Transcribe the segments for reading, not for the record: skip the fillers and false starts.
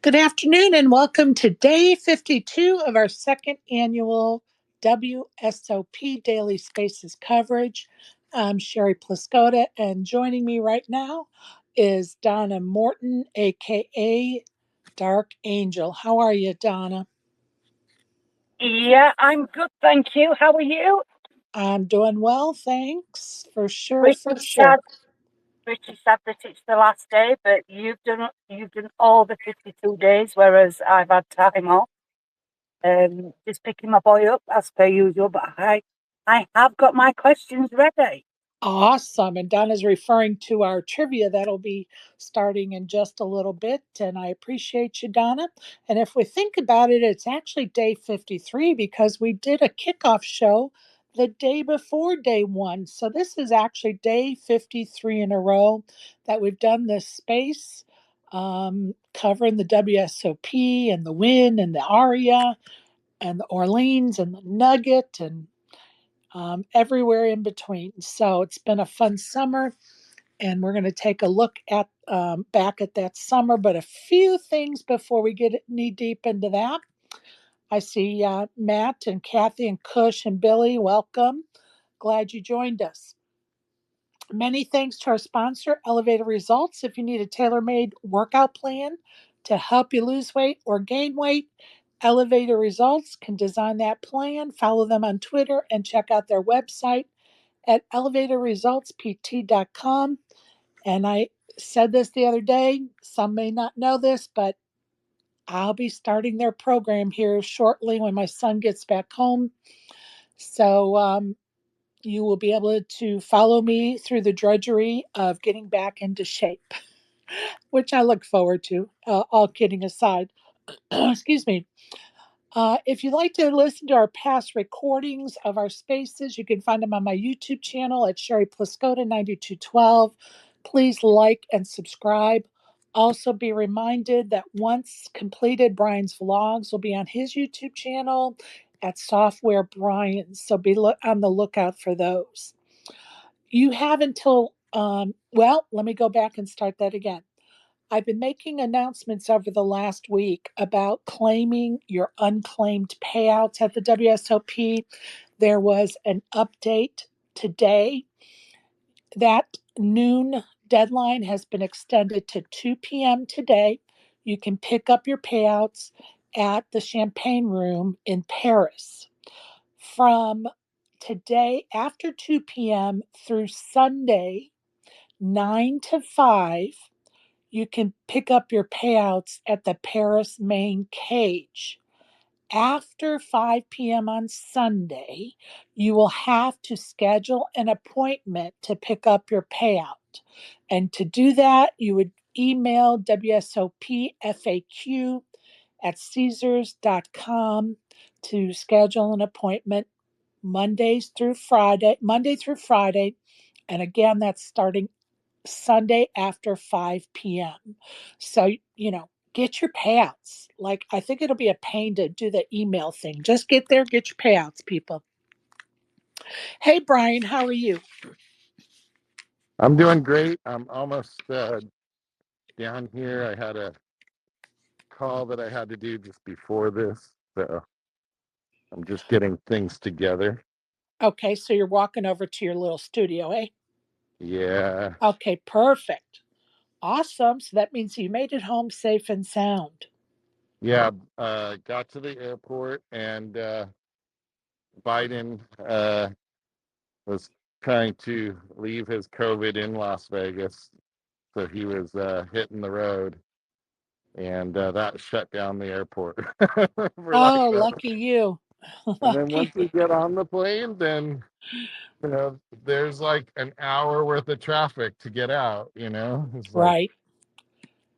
Good afternoon and welcome to day 52 of our second annual WSOP Daily Spaces coverage. I'm Sherry Pluskota, and joining me right now is Donna Morton, aka Dark Angel. How are you, Donna? Yeah, I'm good, thank you. How are you? I'm doing well, thanks. For sure, Pretty for sure. sad, pretty sad that it's the last day, but you've done all the 52 days, whereas I've had time off. Just picking my boy up as per usual, but I have got my questions ready. Awesome. And Donna's referring to our trivia that'll be starting in just a little bit. And I appreciate you, Donna. And if we think about it, it's actually day 53 because we did a kickoff show the day before day one. So this is actually day 53 in a row that we've done this space, covering the WSOP and the Win and the Aria and the Orleans and the Nugget and everywhere in between. So it's been a fun summer, and we're going to take a look at back at that summer. But a few things before we get knee deep into that. I see Matt and Kathy and Kush and Billy. Welcome. Glad you joined us. Many thanks to our sponsor, Elevator Results. If you need a tailor made workout plan to help you lose weight or gain weight, Elevator Results can design that plan. Follow them on Twitter and check out their website at elevatorresultspt.com. And I said this the other day, some may not know this, but I'll be starting their program here shortly when my son gets back home. So you will be able to follow me through the drudgery of getting back into shape, which I look forward to, all kidding aside. Excuse me. If you'd like to listen to our past recordings of our spaces, you can find them on my YouTube channel at Sherry Pluskota 9212. Please like and subscribe. Also, be reminded that once completed, Brian's vlogs will be on his YouTube channel at Software Brian. So be on the lookout for those. You have until, well, let me go back and start that again. I've been making announcements over the last week about claiming your unclaimed payouts at the WSOP. There was an update today. That noon deadline has been extended to 2 p.m. today. You can pick up your payouts at the Champagne Room in Paris. From today after 2 p.m. through Sunday, 9 to 5, you can pick up your payouts at the Paris main cage. After 5 p.m. on Sunday, you will have to schedule an appointment to pick up your payout. And to do that, you would email WSOP FAQ at Caesars.com to schedule an appointment Monday through Friday. And again, that's starting Sunday after 5 p.m. So, get your payouts. Like, I think it'll be a pain to do the email thing. Just get there, get your payouts, people. Hey, Brian, how are you? I'm doing great. I'm almost down here. I had a call that I had to do just before this, so I'm just getting things together. Okay, so you're walking over to your little studio, eh? Yeah, Okay, perfect. Awesome. So that means you made it home safe and sound. yeah. Got to the airport, and Biden was trying to leave his COVID in Las Vegas, so he was hitting the road, and that shut down the airport for like. Oh, lucky you. And then once Lucky. we get on the plane, then there's like an hour worth of traffic to get out, It's like Right.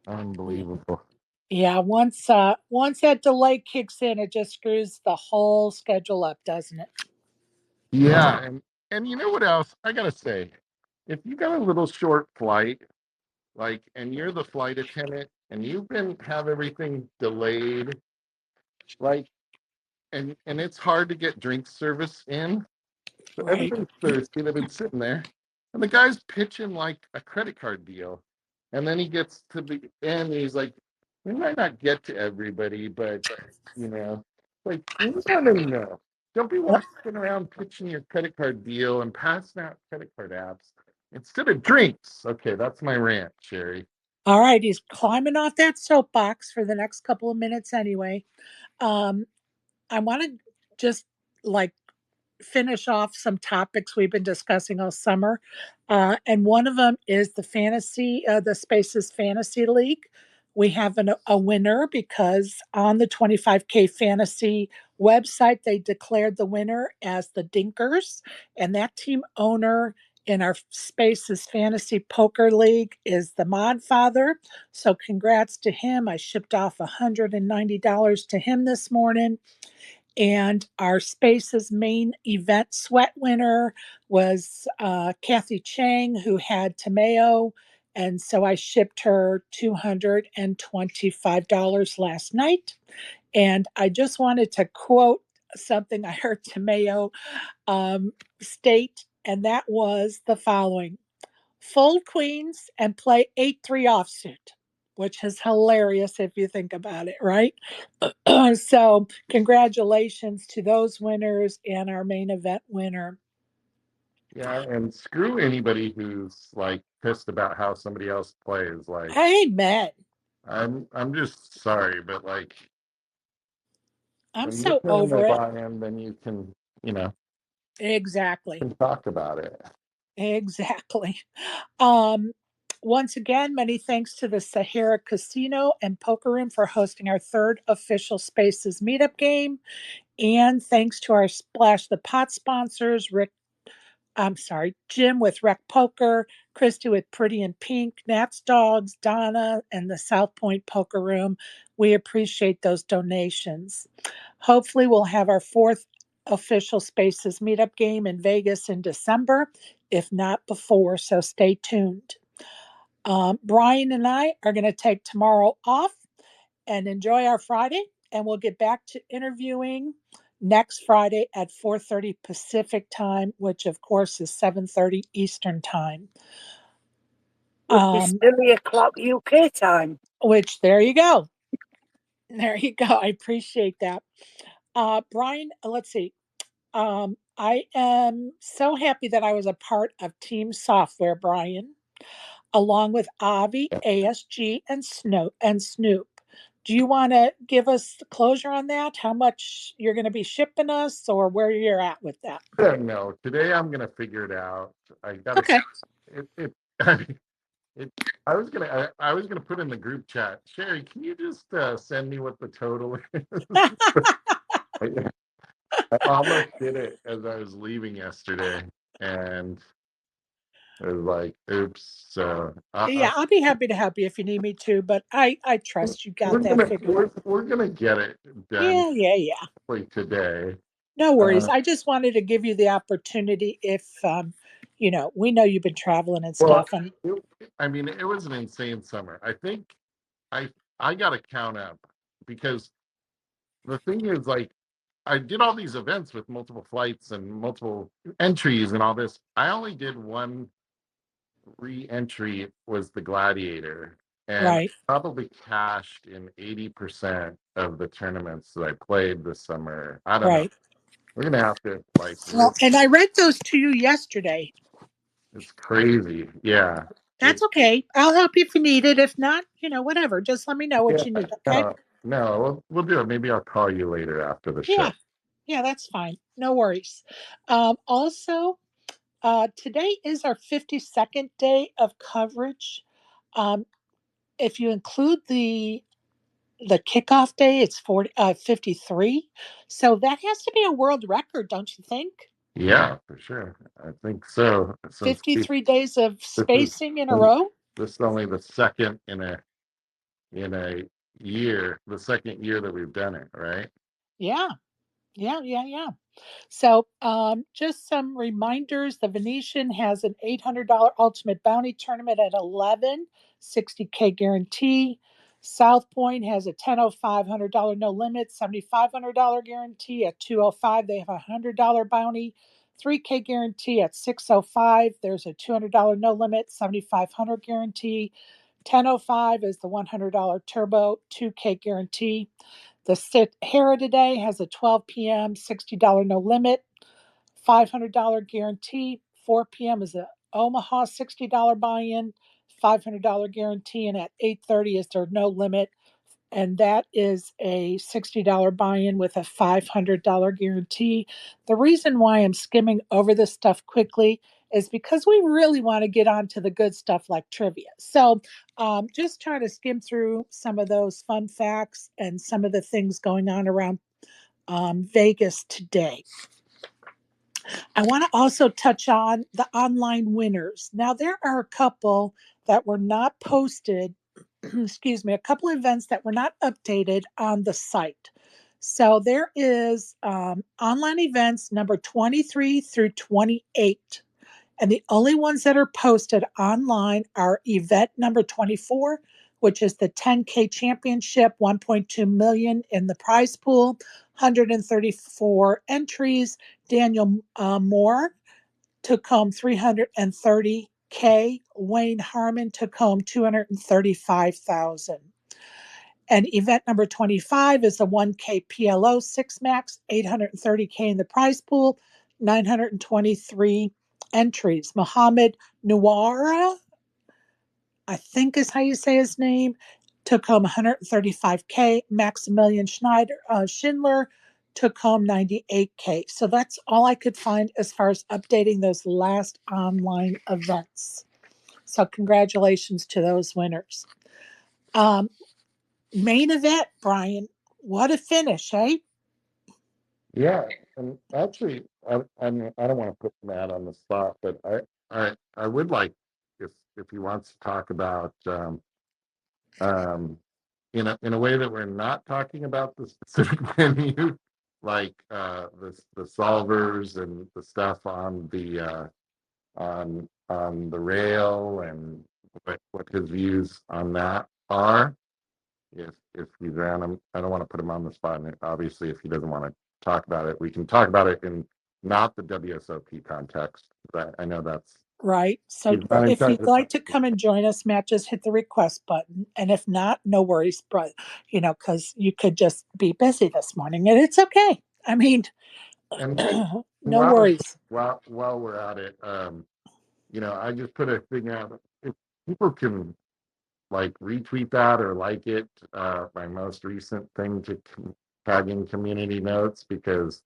unbelievable. Yeah, once that delay kicks in, it just screws the whole schedule up, doesn't it? Yeah, and you know what else? I gotta say, if you got a little short flight, like, and you're the flight attendant and you've been have everything delayed, like, and it's hard to get drink service in. So Right. everybody's thirsty. They've been sitting there, and the guy's pitching like a credit card deal, and then he gets to the end. And he's like, we might not get to everybody, but like we want to know. Don't be walking around pitching your credit card deal and passing out credit card apps instead of drinks. Okay, that's my rant, Sherry. All right, he's climbing off that soapbox for the next couple of minutes anyway. Um, I want to just like finish off some topics we've been discussing all summer. And one of them is the Spaces Fantasy League. We have a winner because on the 25K Fantasy website, they declared the winner as the Dinkers. And that team owner in our Spaces Fantasy Poker League is the Mod Father. So congrats to him. I shipped off $190 to him this morning. And our Spaces main event sweat winner was Kathy Chang, who had Tomeo. And so I shipped her $225 last night. And I just wanted to quote something I heard Tomeo state, and that was the following: fold queens and play 8-3 offsuit, which is hilarious if you think about it, right? So, congratulations to those winners and our main event winner. Yeah, and screw anybody who's like pissed about how somebody else plays. Like, Amen. I'm just sorry, but like I'm when you're so feeling the over it. buy-in, then you Exactly. can talk about it. Exactly. Um, Once again, many thanks to the Sahara Casino and Poker Room for hosting our third official Spaces meetup game. And thanks to our Splash the Pot sponsors, Jim with Rec Poker, Christy with Pretty in Pink, Nat's Dogs, Donna, and the South Point Poker Room. We appreciate those donations. Hopefully, we'll have our fourth official Spaces meetup game in Vegas in December, if not before, so stay tuned. Brian and I are going to take tomorrow off and enjoy our Friday, and we'll get back to interviewing next Friday at 4:30 Pacific time, which of course is 7:30 Eastern time. Which is 3:00 UK time. Which there you go. There you go. I appreciate that. Brian, let's see. I am so happy that I was a part of Team Software, Brian, along with Avi, ASG, and Snoop. Do you want to give us the closure on that? How much you're going to be shipping us, or where you're at with that? No, today I'm gonna figure it out. I gotta. Okay. I mean, I was gonna put in the group chat. Sherry, can you just send me what the total is? I almost did it as I was leaving yesterday, and it was like, oops. So Yeah, I'll be happy to help you if you need me to, but I trust you got we're that gonna figured out. we're gonna get it done Yeah. like today. No worries. Uh, I just wanted to give you the opportunity if we know you've been traveling and well, stuff, and I mean, it was an insane summer. I think I I got to count up because the thing is, like, I did all these events with multiple flights and multiple entries and all this. I only did one re-entry, was the Gladiator, and right. probably cashed in 80% of the tournaments that I played this summer. I don't know. Right. We're gonna have to like Well, and I read those to you yesterday. it's crazy. Yeah. That's okay. I'll help you if you need it. If not, whatever. Just let me know what Yeah. you need, okay? No, we'll do it. Maybe I'll call you later after the show. Yeah. Yeah, that's fine. No worries. Also, today is our 52nd day of coverage. Um, if you include the kickoff day, it's 53. So that has to be a world record, don't you think? Yeah, for sure. I think so. Since 53 days of this is spacing in a row? this is only the second in a year, the second year that we've done it, right? Yeah. Yeah. So, just some reminders. The Venetian has an $800 ultimate bounty tournament at 11, 60K guarantee. South Point has a 10:05 $100 no limit, $7,500 guarantee. At 2:05, they have a $100 bounty, 3K guarantee. At 6:05, there's a $200 no limit, $7,500 guarantee. 10:05 is the $100 turbo 2K guarantee. The Sahara today has a 12 p.m. $60 no limit, $500 guarantee. 4 p.m. is a Omaha $60 buy-in, $500 guarantee, and at 8:30 is there no limit, and that is a $60 buy-in with a $500 guarantee. The reason why I'm skimming over this stuff quickly is because we really want to get on to the good stuff like trivia. So just try to skim through some of those fun facts and some of the things going on around Vegas today. I want to also touch on the online winners. Now, there are a couple that were not posted, excuse me, a couple of events that were not updated on the site. So there is online events number 23 through 28. And the only ones that are posted online are event number 24, which is the 10K championship, 1.2 million in the prize pool, 134 entries. Daniel Moore took home 330K. Wayne Harmon took home 235,000. And event number 25 is the 1K PLO 6 Max, 830K in the prize pool, 923 entries. Mohammed Nuwara, I think is how you say his name, took home 135K. Maximilian Schindler took home 98K. So that's all I could find as far as updating those last online events. So congratulations to those winners. Main event, Brian. What a finish, eh? Yeah, and actually, I mean, I don't want to put Matt on the spot, but I would like if he wants to talk about um, in a way that we're not talking about the specific venue, like the solvers and the stuff on the on the rail and what his views on that are. If he's around, I don't want to put him on the spot. And obviously, if he doesn't want to talk about it, we can talk about it in not the WSOP context. But I know that's Right. So he's not in if charge you'd of like to come and join us, Matt, just hit the request button. And if not, no worries, but because you could just be busy this morning and it's okay. I mean, and no worries. while we're at it, I just put a thing out. If people can like retweet that or like it, my most recent thing to tagging community notes, because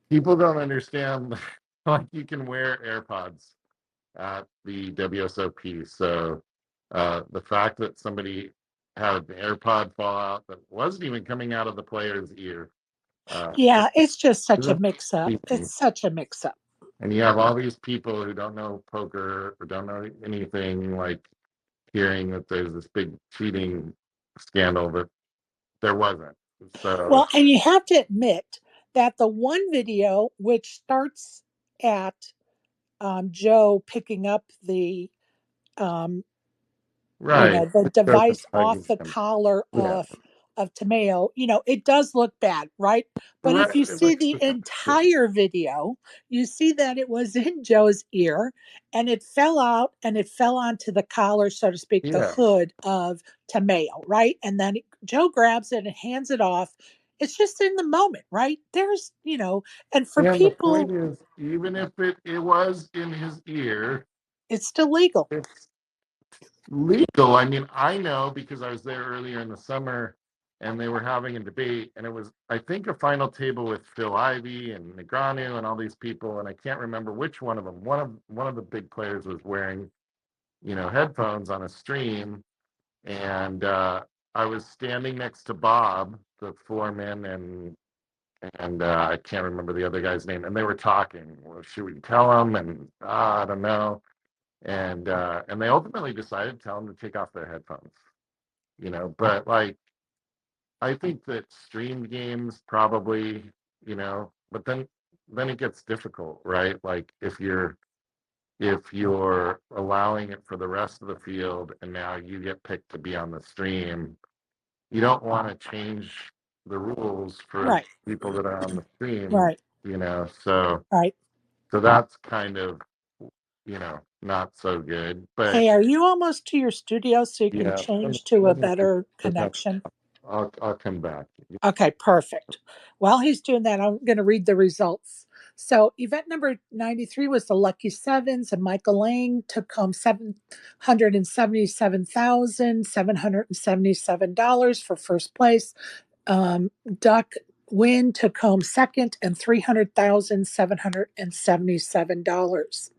people don't understand like you can wear AirPods at the WSOP. So the fact that somebody had an AirPod fall out that wasn't even coming out of the player's ear. Yeah, it's just such a It's mix up. cheating. It's such a mix up. And you have all these people who don't know poker or don't know anything, like hearing that there's this big cheating scandal that there wasn't. So Well, and you have to admit that the one video, which starts at Joe picking up um, right, the it goes to device off tagging the them. collar Yeah, of Tomeo, it does look bad, right? But if right. you It see looks the disgusting. entire video, you see that it was in Joe's ear and it fell out and it fell onto the collar, so to speak, the Yeah, hood of Tomeo, right? And then Joe grabs it and hands it off. It's just in the moment, right? And for and the point people, is, even if it was in his ear, it's still legal. it's legal. I mean, I know because I was there earlier in the summer and they were having a debate, and it was, I think, a final table with Phil Ivey and Negreanu and all these people, and I can't remember which one of them. One of the big players was wearing, headphones on a stream, and I was standing next to Bob, the foreman, and I can't remember the other guy's name, and they were talking. Well, should we tell him? And I don't know. And they ultimately decided to tell them to take off their headphones. But like I think that streamed games probably, but then it gets difficult, right? Like if you're allowing it for the rest of the field and now you get picked to be on the stream, you don't want to change the rules for Right, people that are on the stream, right, so right. that's kind of not so good. But Hey, are you almost to your studio so you can yeah, change to a better connection? I'll come back. Okay, perfect. While he's doing that, I'm going to read the results. So, event number 93 was the Lucky Sevens, and Michael Lang took home $777,777 for first place. Duck Win took home second and $300,777.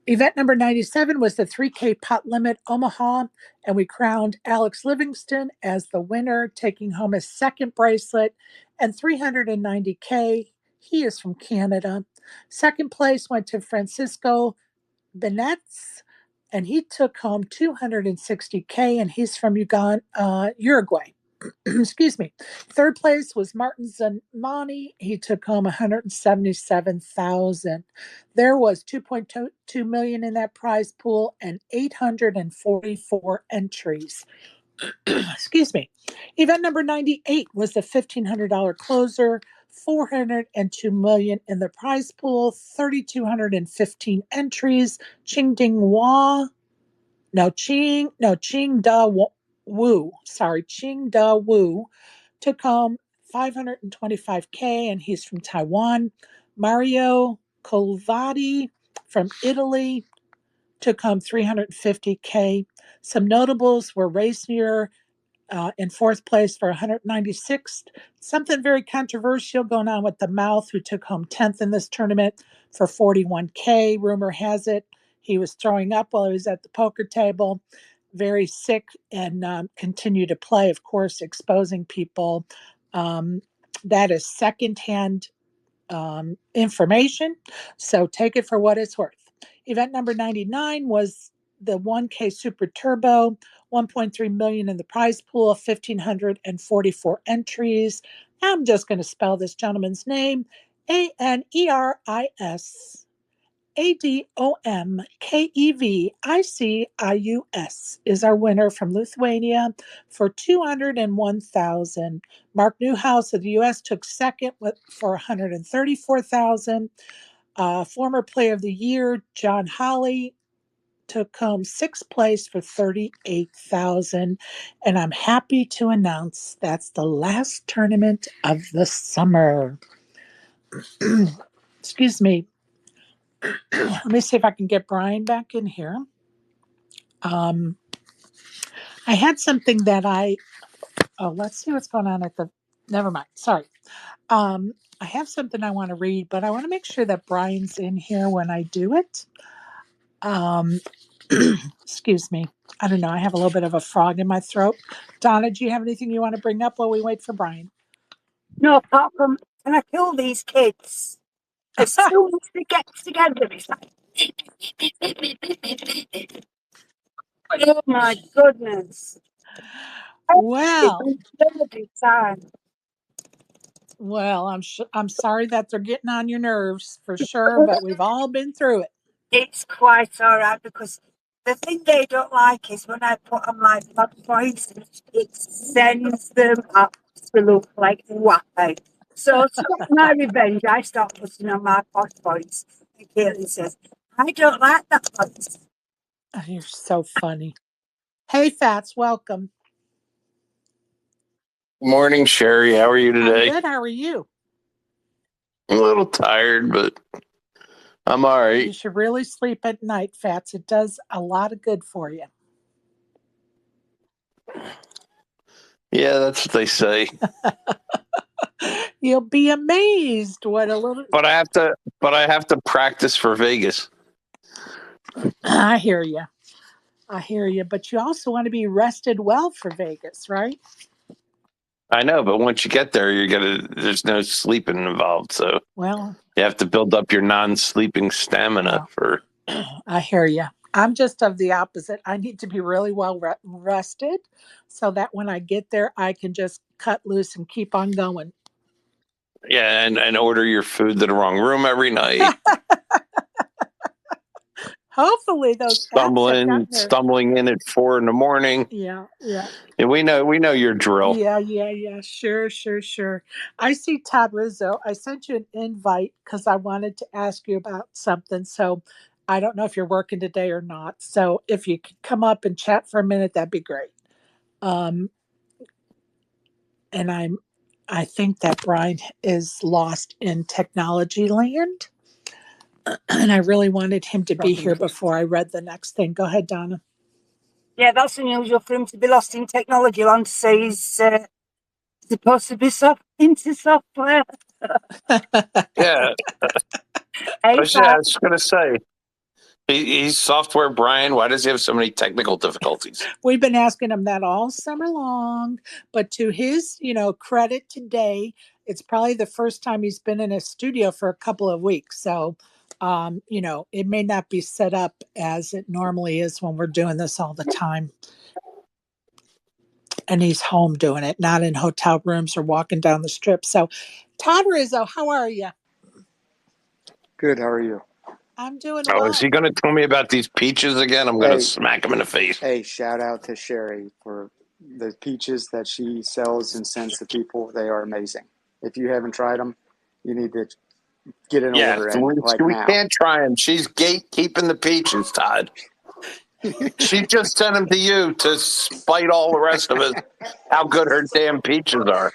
Event number 97 was the 3K pot limit Omaha, and we crowned Alex Livingston as the winner, taking home his second bracelet and $390K. He is from Canada. Second place went to Francisco Benetz, and he took home $260K, and he's from Uruguay. Excuse me. Third place was Martin Zanmani. He took home 177,000. There was 2.2 million in that prize pool and 844 entries. Excuse me. Event number 98 was the $1,500 closer. 402 million in the prize pool, 3,215 entries. Ching Ding Hua, Ching Da Wu, Ching Da Wu took home 525K, and he's from Taiwan. Mario Colvati from Italy took home 350K. Some notables were Racier in fourth place for 196. Something very controversial going on with the Mouth, who took home 10th in this tournament for 41K. Rumor has it he was throwing up while he was at the poker table, very sick, and continued to play, of course, exposing people. That is secondhand information, so take it for what it's worth. Event number 99 was the 1K Super Turbo, 1.3 million in the prize pool, 1,544 entries. I'm just going to spell this gentleman's name: ANERISADOMKEVICIUS is our winner from Lithuania for 201,000. Mark Newhouse of the U.S. took second for 134,000. Former Player of the Year John Holly took home sixth place for 38,000. And I'm happy to announce that's the last tournament of the summer. Excuse me. Let me see if I can get Brian back in here. I had something that let's see what's going on never mind. Sorry. I have something I want to read, but I want to make sure that Brian's in here when I do it. Excuse me. I don't know. I have a little bit of a frog in my throat. Donna, do you have anything you want to bring up while we wait for Brian? No, apart from, can I kill these kids? As soon as they get together, it's like, oh my goodness. Well, Time. well, I'm sorry that they're getting on your nerves for sure, but we've all been through it. It's quite all right, because the thing they don't like is when I put on my pod voice, it sends them absolute like whapping. So to get my revenge, I start putting on my pod voice. And Caitlin says, I don't like that voice. Oh, you're so funny. Hey, Fats, welcome. Morning, Sherry. How are you today? I'm good. How are you? I'm a little tired, but I'm all right. You should really sleep at night, Fats. It does a lot of good for you. Yeah, that's what they say. You'll be amazed what a little. But I have to practice for Vegas. I hear you. But you also want to be rested well for Vegas, right? I know, but once you get there, there's no sleeping involved. So well, you have to build up your non-sleeping stamina for. I hear you. I'm just of the opposite. I need to be really well rested so that when I get there, I can just cut loose and keep on going. Yeah, and order your food to the wrong room every night. Hopefully those stumbling in at 4 a.m. Yeah. And we know your drill. Yeah. Sure. I see Todd Rizzo. I sent you an invite because I wanted to ask you about something. So I don't know if you're working today or not. So if you could come up and chat for a minute, that'd be great. Um, and I think that Brian is lost in technology land. And I really wanted him to be here before I read the next thing. Go ahead, Donna. Yeah, that's unusual for him to be lost in technology land to say he's supposed to be into software. Yeah, Hey, I was going to say, he's software Brian. Why does he have so many technical difficulties? We've been asking him that all summer long, but to his, credit today, it's probably the first time he's been in a studio for a couple of weeks. So, it may not be set up as it normally is when we're doing this all the time. And he's home doing it, not in hotel rooms or walking down the strip. So, Todd Rizzo, how are you? Good. How are you? I'm doing Oh, well. is he going to tell me about these peaches again? I'm going to smack him in the face. Hey, shout out to Sherry for the peaches that she sells and sends to people. They are amazing. If you haven't tried them, you need to get an order in we now. can't try them. She's gatekeeping the peaches, Todd. She just sent them to you to spite all the rest of us how good her damn peaches are.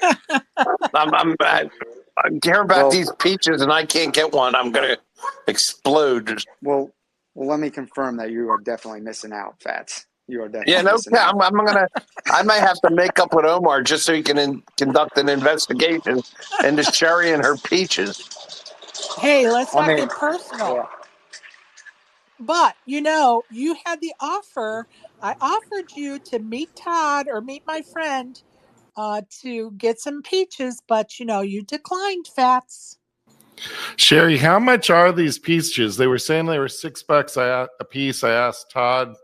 I care about these peaches and I can't get one. I'm going to explode. Well, let me confirm that you are definitely missing out, Fats. You are definitely missing out. I might have to make up with Omar just so he can conduct an investigation into Sherry and her peaches. Hey, let's not get personal. Yeah. But you had the offer. I offered you to meet Todd or meet my friend to get some peaches, but you declined, Fats. Sherry, how much are these peaches? They were saying they were $6 a piece. I asked Todd.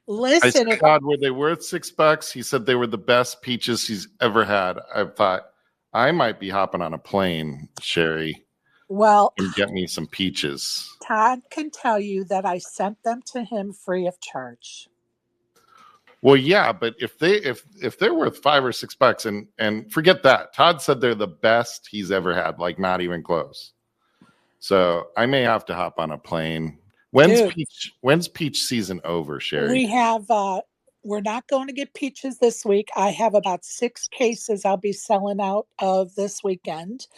Listen, Todd, were they worth $6? He said they were the best peaches he's ever had. I thought I might be hopping on a plane, Sherry. Well, and get me some peaches. Todd can tell you that I sent them to him free of charge. Well, yeah, but if they're worth $5 or $6, and forget that, Todd said they're the best he's ever had, like not even close. So I may have to hop on a plane. When's peach season over, Sherry? We have we're not going to get peaches this week. I have about 6 cases I'll be selling out of this weekend.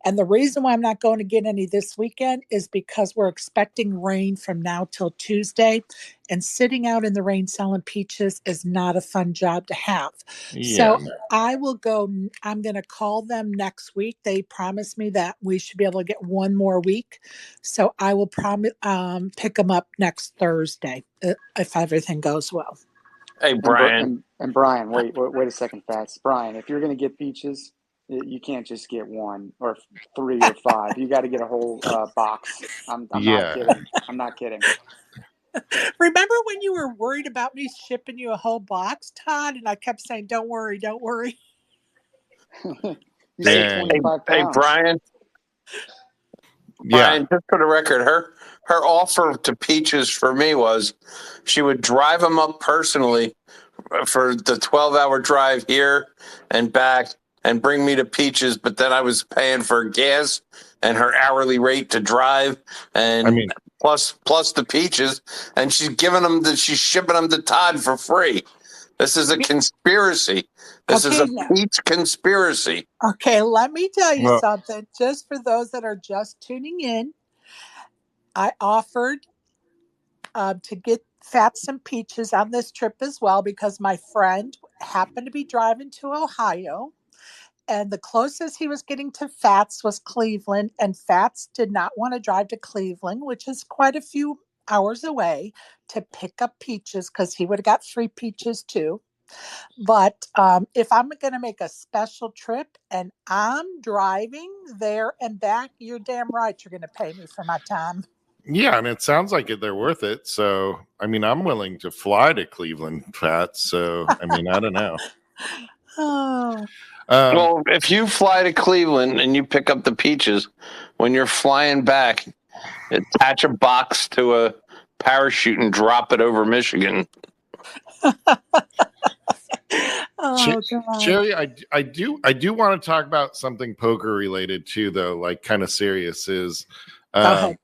And the reason why I'm not going to get any this weekend is because we're expecting rain from now till Tuesday. And sitting out in the rain selling peaches is not a fun job to have. Yeah. So I will go, I'm going to call them next week. They promised me that we should be able to get one more week. So I will pick them up next Thursday if everything goes well. Hey, Brian. And Brian, wait a second, Fats. Brian, if you're going to get peaches, you can't just get 1 or 3 or 5. You got to get a whole box. I'm not kidding. I'm not kidding. Remember when you were worried about me shipping you a whole box, Todd? And I kept saying, don't worry, don't worry. You said 25 pounds. Hey, Brian. Brian, just for the record, her offer to peaches for me was she would drive them up personally for the 12-hour drive here and back and bring me to peaches, but then I was paying for gas and her hourly rate to drive and plus the peaches, and she's shipping them to Todd for free. This is a conspiracy. This is a peach conspiracy. Okay, let me tell you something. Just for those that are just tuning in, I offered to get Fats some peaches on this trip as well because my friend happened to be driving to Ohio. And the closest he was getting to Fats was Cleveland. And Fats did not want to drive to Cleveland, which is quite a few hours away, to pick up peaches because he would have got free peaches too. But if I'm going to make a special trip and I'm driving there and back, you're damn right you're going to pay me for my time. Yeah, and it sounds like they're worth it. So, I'm willing to fly to Cleveland, Pat. So, I don't know. Well, if you fly to Cleveland and you pick up the peaches, when you're flying back, attach a box to a parachute and drop it over Michigan. Sherry, I do want to talk about something poker related too, though, like kind of serious. Is Go ahead.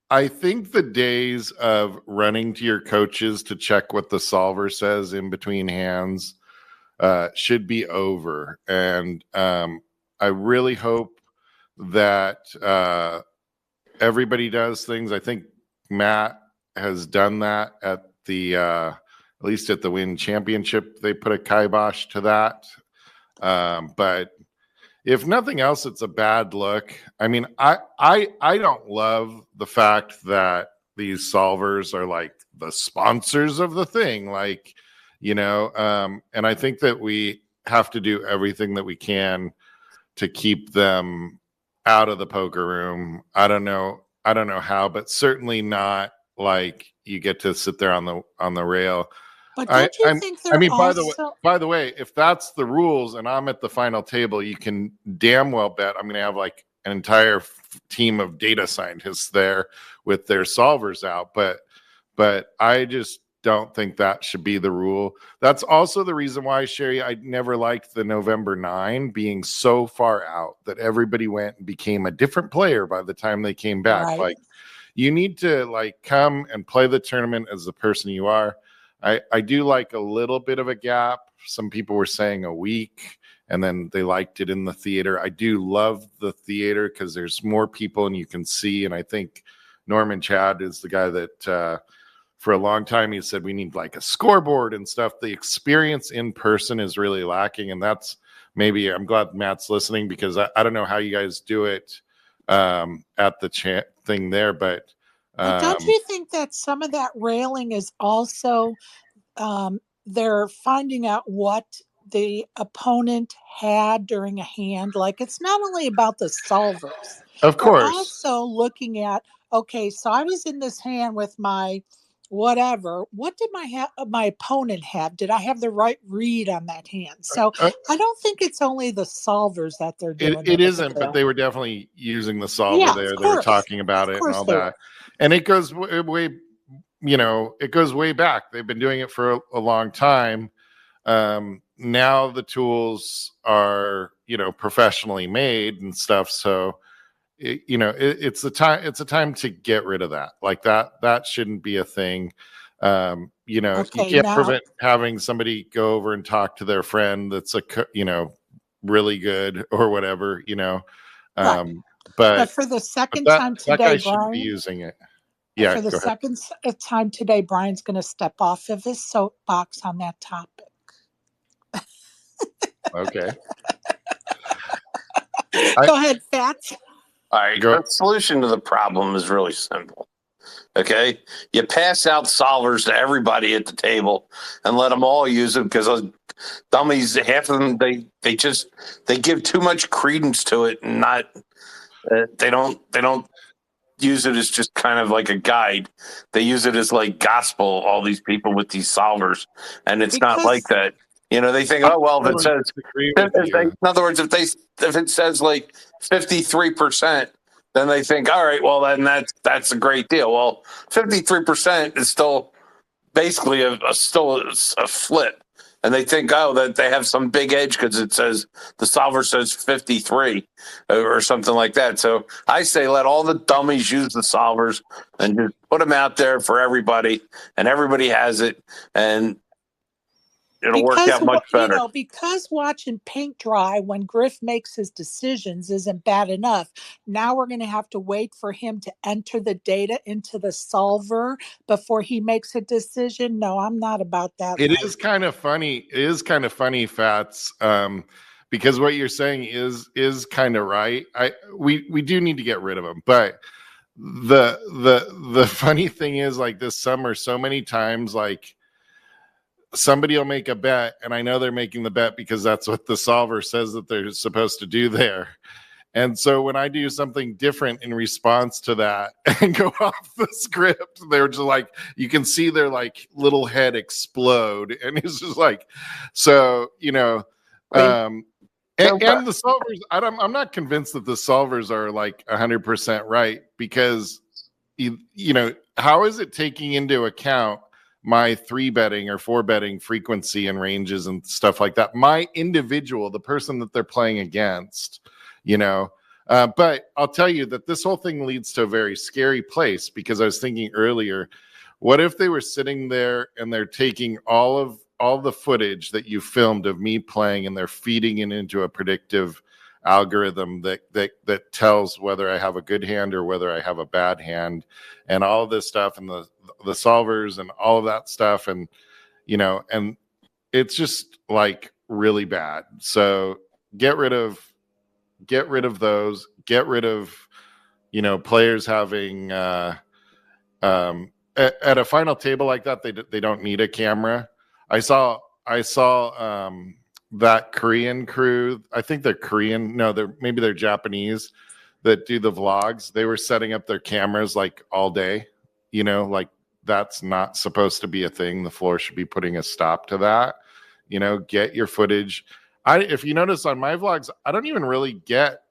I think the days of running to your coaches to check what the solver says in between hands should be over. And I really hope that everybody does things. I think Matt has done that at least at the Win Championship. They put a kibosh to that. But if nothing else, it's a bad look. I mean, I don't love the fact that these solvers are like the sponsors of the thing, like, and I think that we have to do everything that we can to keep them out of the poker room. I don't know how, but certainly not like you get to sit there on the rail. But don't you think they're by the way, if that's the rules and I'm at the final table, you can damn well bet I'm going to have like an entire team of data scientists there with their solvers out. But I just don't think that should be the rule. That's also the reason why, Sherry, I never liked the November 9 being so far out that everybody went and became a different player by the time they came back. Right. Like, you need to like come and play the tournament as the person you are. I do like a little bit of a gap. Some people were saying a week, and then they liked it in the theater. I do love the theater because there's more people and you can see. And I think Norman Chad is the guy that for a long time he said we need like a scoreboard and stuff. The experience in person is really lacking, and that's maybe I'm glad Matt's listening because I don't know how you guys do it at the thing there, but don't you think that some of that railing is also they're finding out what the opponent had during a hand? Like, it's not only about the solvers. Of course. They're also looking at, okay, so I was in this hand with my whatever. What did my opponent have? Did I have the right read on that hand? So I don't think it's only the solvers that they're doing. It isn't, but they were definitely using the solver there. They were talking about it and all that. And it goes way, it goes way back. They've been doing it for a long time. Now the tools are, professionally made and stuff. So, it's a time to get rid of that. Like that shouldn't be a thing. You can't prevent having somebody go over and talk to their friend that's really good or whatever, Right. But for the second time today, that guy Brian, shouldn't be using it. Yeah. For the second time today, Brian's going to step off of his soapbox on that topic. Okay. Go ahead, Fats. All right. The solution to the problem is really simple. Okay. You pass out solvers to everybody at the table and let them all use them because dummies, half of them, they give too much credence to it and not, they don't use it as just kind of like a guide. They use it as like gospel, all these people with these solvers. And it's not like that. They think, oh, well, if it says, in other words, if it says like 53%, then they think, all right, well, then that's a great deal. Well, 53% is still basically a flip. And they think, oh, that they have some big edge because it says the solver says 53 or something like that. So I say let all the dummies use the solvers and just put them out there for everybody, and everybody has it, and it'll work out much better. Because watching paint dry when Griff makes his decisions isn't bad enough. Now we're going to have to wait for him to enter the data into the solver before he makes a decision. No, I'm not about that. It is kind of funny. It is kind of funny, Fats, because what you're saying is kind of right. We do need to get rid of them, but the funny thing is, like, this summer, so many times, like, somebody will make a bet, and I know they're making the bet because that's what the solver says that they're supposed to do there. And so when I do something different in response to that and go off the script, they're just like, you can see their like little head explode. And it's just like, so, and the solvers, I'm not convinced that the solvers are like 100% right, because, how is it taking into account my 3-betting or 4-betting frequency and ranges and stuff like that? My individual, the person that they're playing against, But I'll tell you that this whole thing leads to a very scary place, because I was thinking earlier, what if they were sitting there and they're taking all the footage that you filmed of me playing, and they're feeding it into a predictive algorithm that tells whether I have a good hand or whether I have a bad hand, and all of this stuff, and the solvers and all of that stuff, and and it's just like really bad. So get rid of those. Get rid of players having at a final table like that. They don't need a camera. I saw that Korean crew. I think they're Korean. No, maybe they're Japanese that do the vlogs. They were setting up their cameras like all day. Like that's not supposed to be a thing. The floor should be putting a stop to that. Get your footage. If you notice on my vlogs, I don't even really get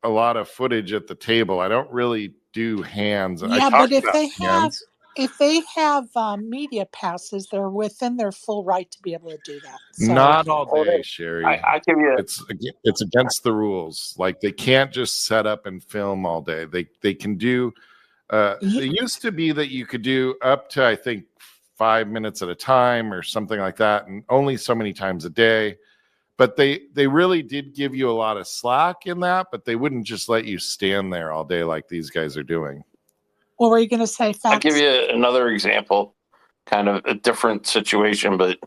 a lot of footage at the table. I don't really do hands. Yeah, but if they have media passes, they're within their full right to be able to do that. So, not all day, Sherry. I give you it's against the rules. Like they can't just set up and film all day. They can do. It used to be that you could do up to, I think, 5 minutes at a time or something like that, and only so many times a day. But they really did give you a lot of slack in that, but they wouldn't just let you stand there all day like these guys are doing. What were you going to say, Fax? I'll give you another example, kind of a different situation, but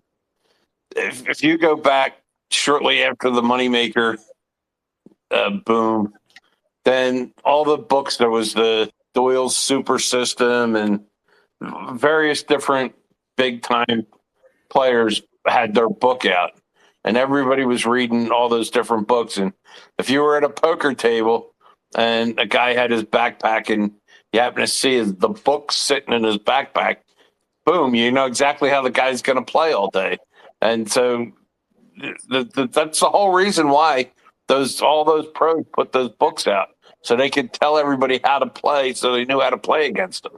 if you go back shortly after the Moneymaker boom, then all the books, there was the Doyle's Super System and various different big-time players had their book out. And everybody was reading all those different books. And if you were at a poker table and a guy had his backpack and you happen to see the book sitting in his backpack, boom, you know exactly how the guy's going to play all day. And so that's the whole reason why all those pros put those books out, so they could tell everybody how to play, so they knew how to play against them.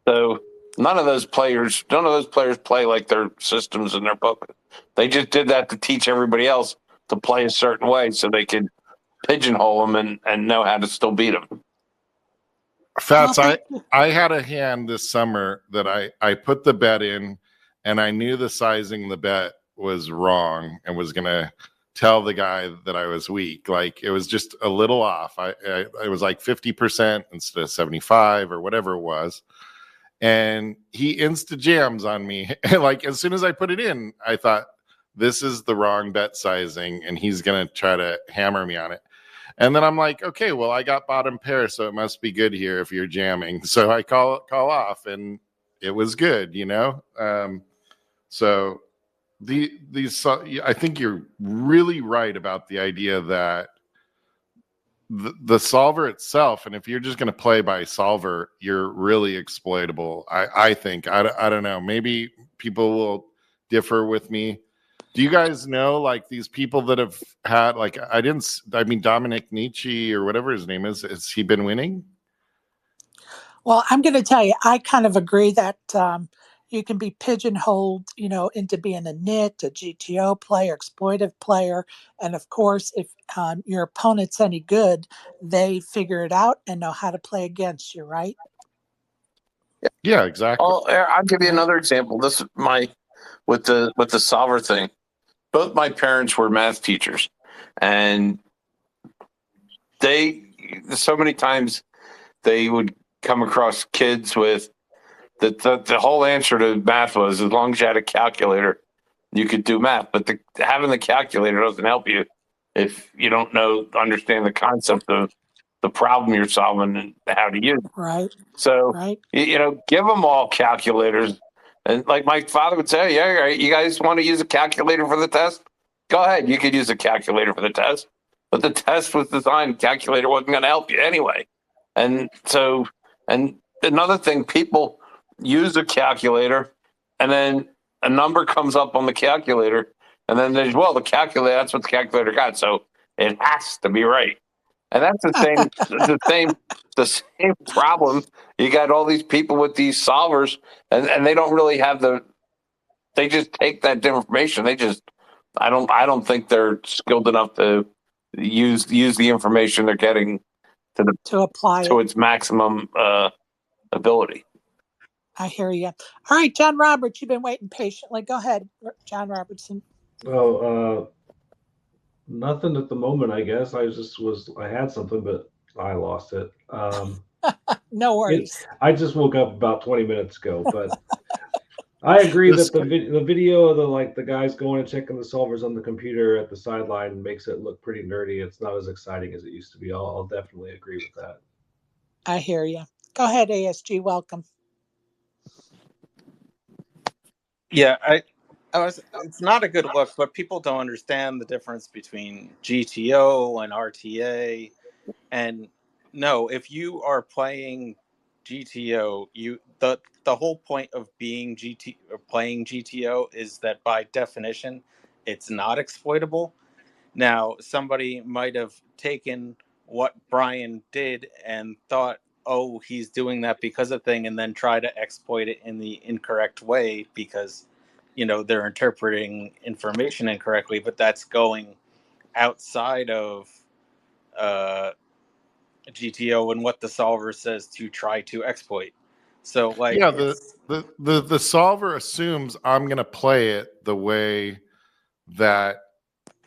So none of those players play like their systems in their book. They just did that to teach everybody else to play a certain way, so they could pigeonhole them and know how to still beat them. Fats, I had a hand this summer that I put the bet in, and I knew the sizing of the bet was wrong and was going to tell the guy that I was weak. Like it was just a little off. I was like 50% instead of 75 or whatever it was. And he insta jams on me. Like as soon as I put it in, I thought this is the wrong bet sizing, and he's going to try to hammer me on it. And then I'm like, okay, well, I got bottom pair, so it must be good here if you're jamming. So I call off, and it was good, So I think you're really right about the idea that the solver itself, and if you're just going to play by solver, you're really exploitable. I think. I don't know. Maybe people will differ with me. Do you guys know, like, these people that have had, like, Dominic Nietzsche or whatever his name is, has he been winning? Well, I'm going to tell you, I kind of agree that you can be pigeonholed, into being a nit, a GTO player, exploitive player. And of course, if your opponent's any good, they figure it out and know how to play against you, right? Yeah, exactly. I'll give you another example. This is with the solver thing. Both my parents were math teachers, and so many times they would come across kids with the whole answer to math was, as long as you had a calculator, you could do math. But having the calculator doesn't help you if you don't understand the concept of the problem you're solving and how to use it. Right. So, right. Give them all calculators. And like my father would say, yeah, right, you guys want to use a calculator for the test? Go ahead. You could use a calculator for the test. But the test was designed, the calculator wasn't going to help you anyway. And so, and another thing, people use a calculator and then a number comes up on the calculator. And then there's, the calculator, that's what the calculator got. So it has to be right. And that's the same problem. You got all these people with these solvers, and they don't really have they just take that information. I don't think they're skilled enough to use the information they're getting to apply to it. its maximum ability. I hear you. All right, John Roberts, you've been waiting patiently. Go ahead, John Robertson. Oh, nothing at the moment, I guess. I had something, but I lost it. No worries. I just woke up about 20 minutes ago, but I agree that the video of the guys going and checking the solvers on the computer at the sideline makes it look pretty nerdy. It's not as exciting as it used to be. I'll definitely agree with that. I hear you. Go ahead, ASG. Welcome. Yeah, it's not a good look, but people don't understand the difference between GTO and RTA. And no, if you are playing GTO, the whole point of being playing GTO is that by definition, it's not exploitable. Now, somebody might have taken what Brian did and thought, oh, he's doing that because of thing, and then try to exploit it in the incorrect way because, they're interpreting information incorrectly, but that's going outside of GTO and what the solver says to try to exploit. So, yeah, the solver assumes I'm going to play it the way that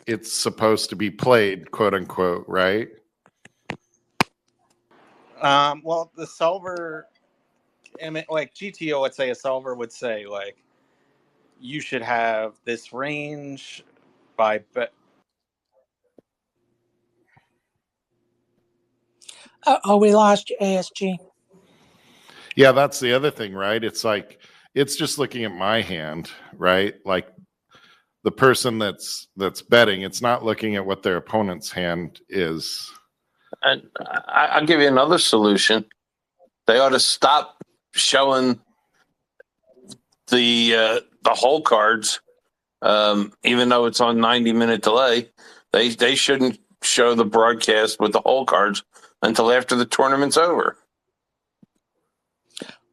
it's supposed to be played, quote unquote, right? Well, the solver, I mean, like GTO would say, a solver would say, like, you should have this range by. Oh, we lost you, ASG. Yeah, that's the other thing, right? It's like it's just looking at my hand, right? Like the person that's betting, it's not looking at what their opponent's hand is. And I'll give you another solution. They ought to stop showing the hole cards, even though it's on 90-minute delay. They shouldn't show the broadcast with the hole cards until after the tournament's over.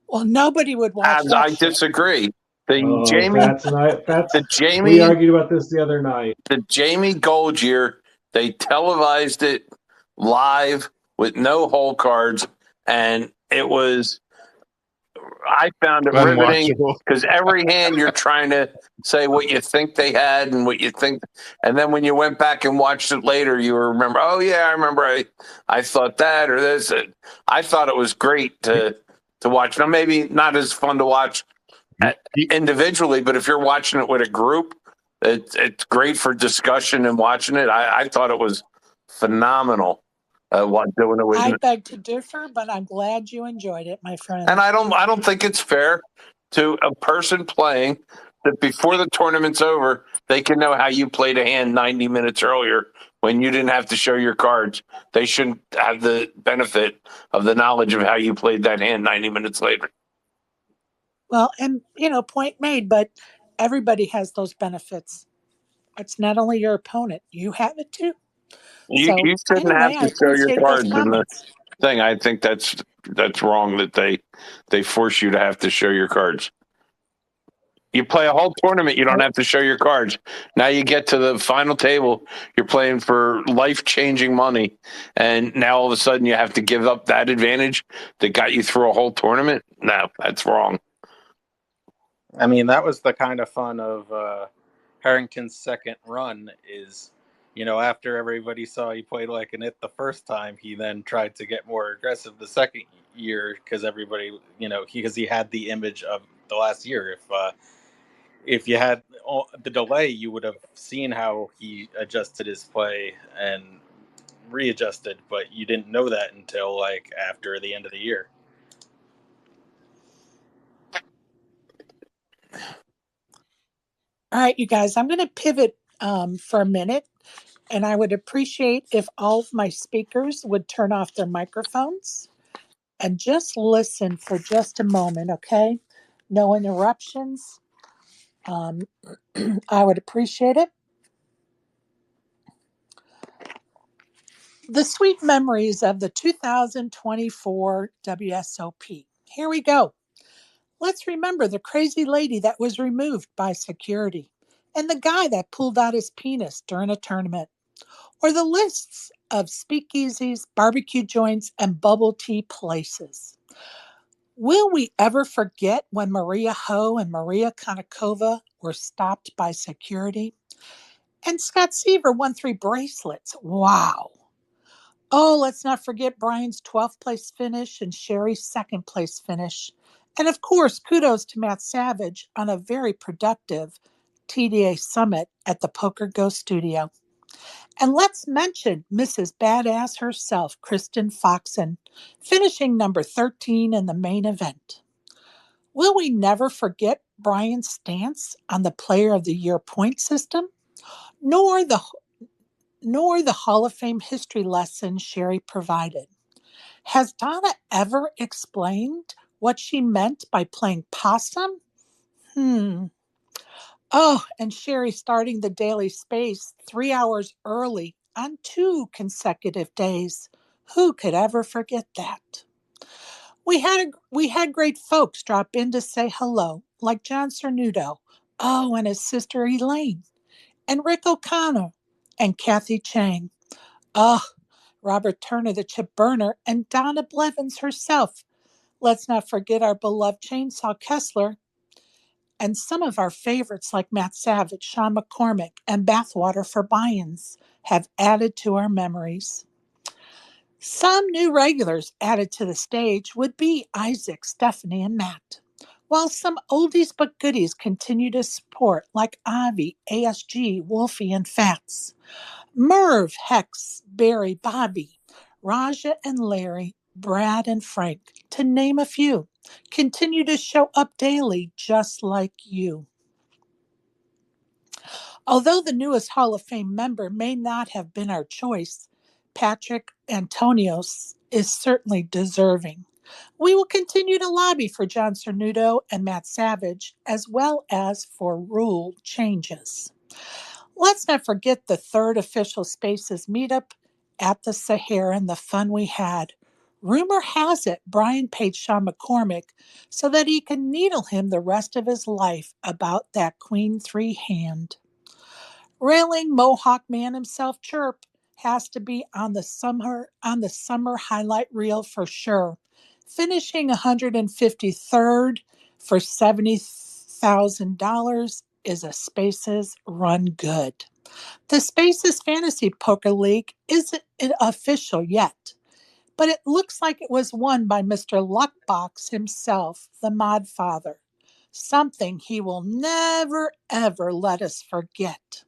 Well, nobody would watch that. I disagree. We argued about this the other night. The Jamie Gold year, they televised it live with no hole cards, and it was. I found it riveting because every hand you're trying to say what you think they had and what you think, and then when you went back and watched it later, you remember. Oh yeah, I remember. I thought that or this. I thought it was great to watch. Now maybe not as fun to watch individually, but if you're watching it with a group, it's great for discussion and watching it. I thought it was phenomenal. Doing it with I beg to differ, but I'm glad you enjoyed it, my friend. And I don't think it's fair to a person playing that before the tournament's over, they can know how you played a hand 90 minutes earlier when you didn't have to show your cards. They shouldn't have the benefit of the knowledge of how you played that hand 90 minutes later. Well, and point made, but everybody has those benefits. It's not only your opponent; you have it too. You shouldn't have to show your cards in the thing. I think that's wrong that they force you to have to show your cards. You play a whole tournament, you don't have to show your cards. Now you get to the final table, you're playing for life-changing money, and now all of a sudden you have to give up that advantage that got you through a whole tournament? No, that's wrong. I mean, that was the kind of fun of Harrington's second run is, after everybody saw he played like an it the first time, he then tried to get more aggressive the second year because everybody, because he had the image of the last year. If you had the delay, you would have seen how he adjusted his play and readjusted, but you didn't know that until like after the end of the year. All right, you guys, I'm going to pivot for a minute, and I would appreciate if all of my speakers would turn off their microphones and just listen for just a moment, okay? No interruptions. I would appreciate it. The sweet memories of the 2024 WSOP. Here we go. Let's remember the crazy lady that was removed by security and the guy that pulled out his penis during a tournament. or the lists of speakeasies, barbecue joints, and bubble tea places. Will we ever forget when Maria Ho and Maria Konnikova were stopped by security? And Scott Seaver won 3 bracelets. Wow. Oh, let's not forget Brian's 12th place finish and Sherry's 2nd place finish. And of course, kudos to Matt Savage on a very productive TDA summit at the Poker Go studio. And let's mention Mrs. Badass herself, Kristen Foxen, finishing number 13 in the main event. Will we never forget Brian's stance on the Player of the Year point system, nor the Hall of Fame history lesson Sherry provided? Has Donna ever explained what she meant by playing possum? Oh, and Sherry starting the daily space 3 hours early on 2 consecutive days. Who could ever forget that? We had great folks drop in to say hello, like John Cernuto, oh, and his sister Elaine, and Rick O'Connor, and Kathy Chang. Oh, Robert Turner, the chip burner, and Donna Blevins herself. Let's not forget our beloved Chainsaw Kessler, and some of our favorites like Matt Savage, Sean McCormick, and Bathwater for Buy-ins have added to our memories. Some new regulars added to the stage would be Isaac, Stephanie, and Matt, while some oldies but goodies continue to support like Avi, ASG, Wolfie, and Fats. Merv, Hex, Barry, Bobby, Raja and Larry, Brad and Frank, to name a few, continue to show up daily just like you. Although the newest Hall of Fame member may not have been our choice, Patrick Antonios is certainly deserving. We will continue to lobby for John Cernuto and Matt Savage, as well as for rule changes. Let's not forget the 3rd official Spaces meetup at the Sahara and the fun we had. Rumor has it Brian paid Sean McCormick so that he could needle him the rest of his life about that Queen 3 hand. Railing Mohawk man himself Chirp has to be on the summer highlight reel for sure. Finishing 153rd for $70,000 is a Spaces run good. The Spaces Fantasy Poker League isn't official yet, but it looks like it was won by Mr. Luckbox himself, the Mod Father. Something he will never ever let us forget.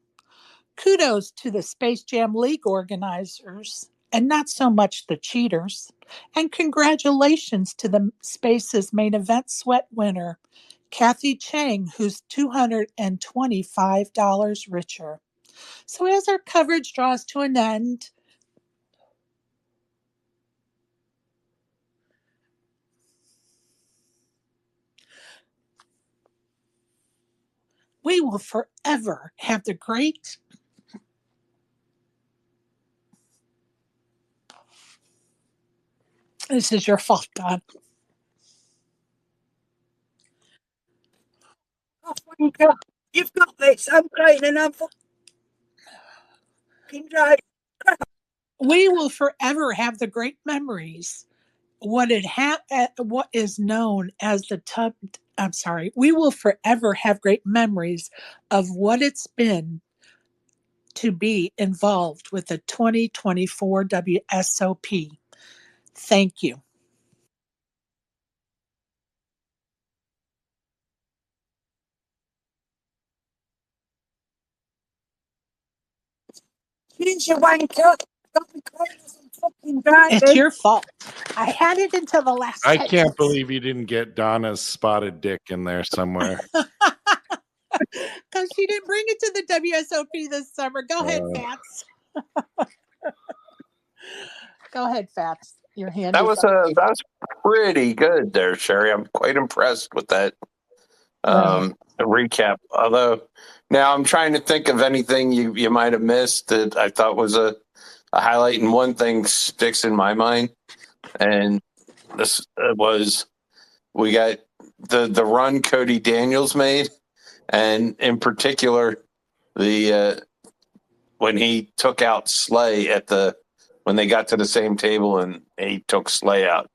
Kudos to the Space Jam League organizers, and not so much the cheaters. And congratulations to the Space's main event sweat winner, Kathy Chang, who's $225 richer. So as our coverage draws to an end, we will forever have the great This is your fault, Don. You've got this. I'm crying and I'm fucking driving. We will forever have the great memories. What is known as the tub. I'm sorry. We will forever have great memories of what it's been to be involved with the 2024 WSOP. Thank you. Finish your wanker. Got me crying as I'm fucking driving. It's your fault. I had it until the last I sentence. can't believe you didn't get Donna's spotted dick in there somewhere. Because she didn't bring it to the WSOP this summer. Go ahead, Fats. Go ahead, Fats. Your hand That is was up. that was pretty good there, Sherry. I'm quite impressed with that recap. Although now I'm trying to think of anything you might have missed that I thought was a highlight, and one thing sticks in my mind, and this was we got the run Cody Daniels made, and in particular the when he took out Slay when they got to the same table and he took Slay out.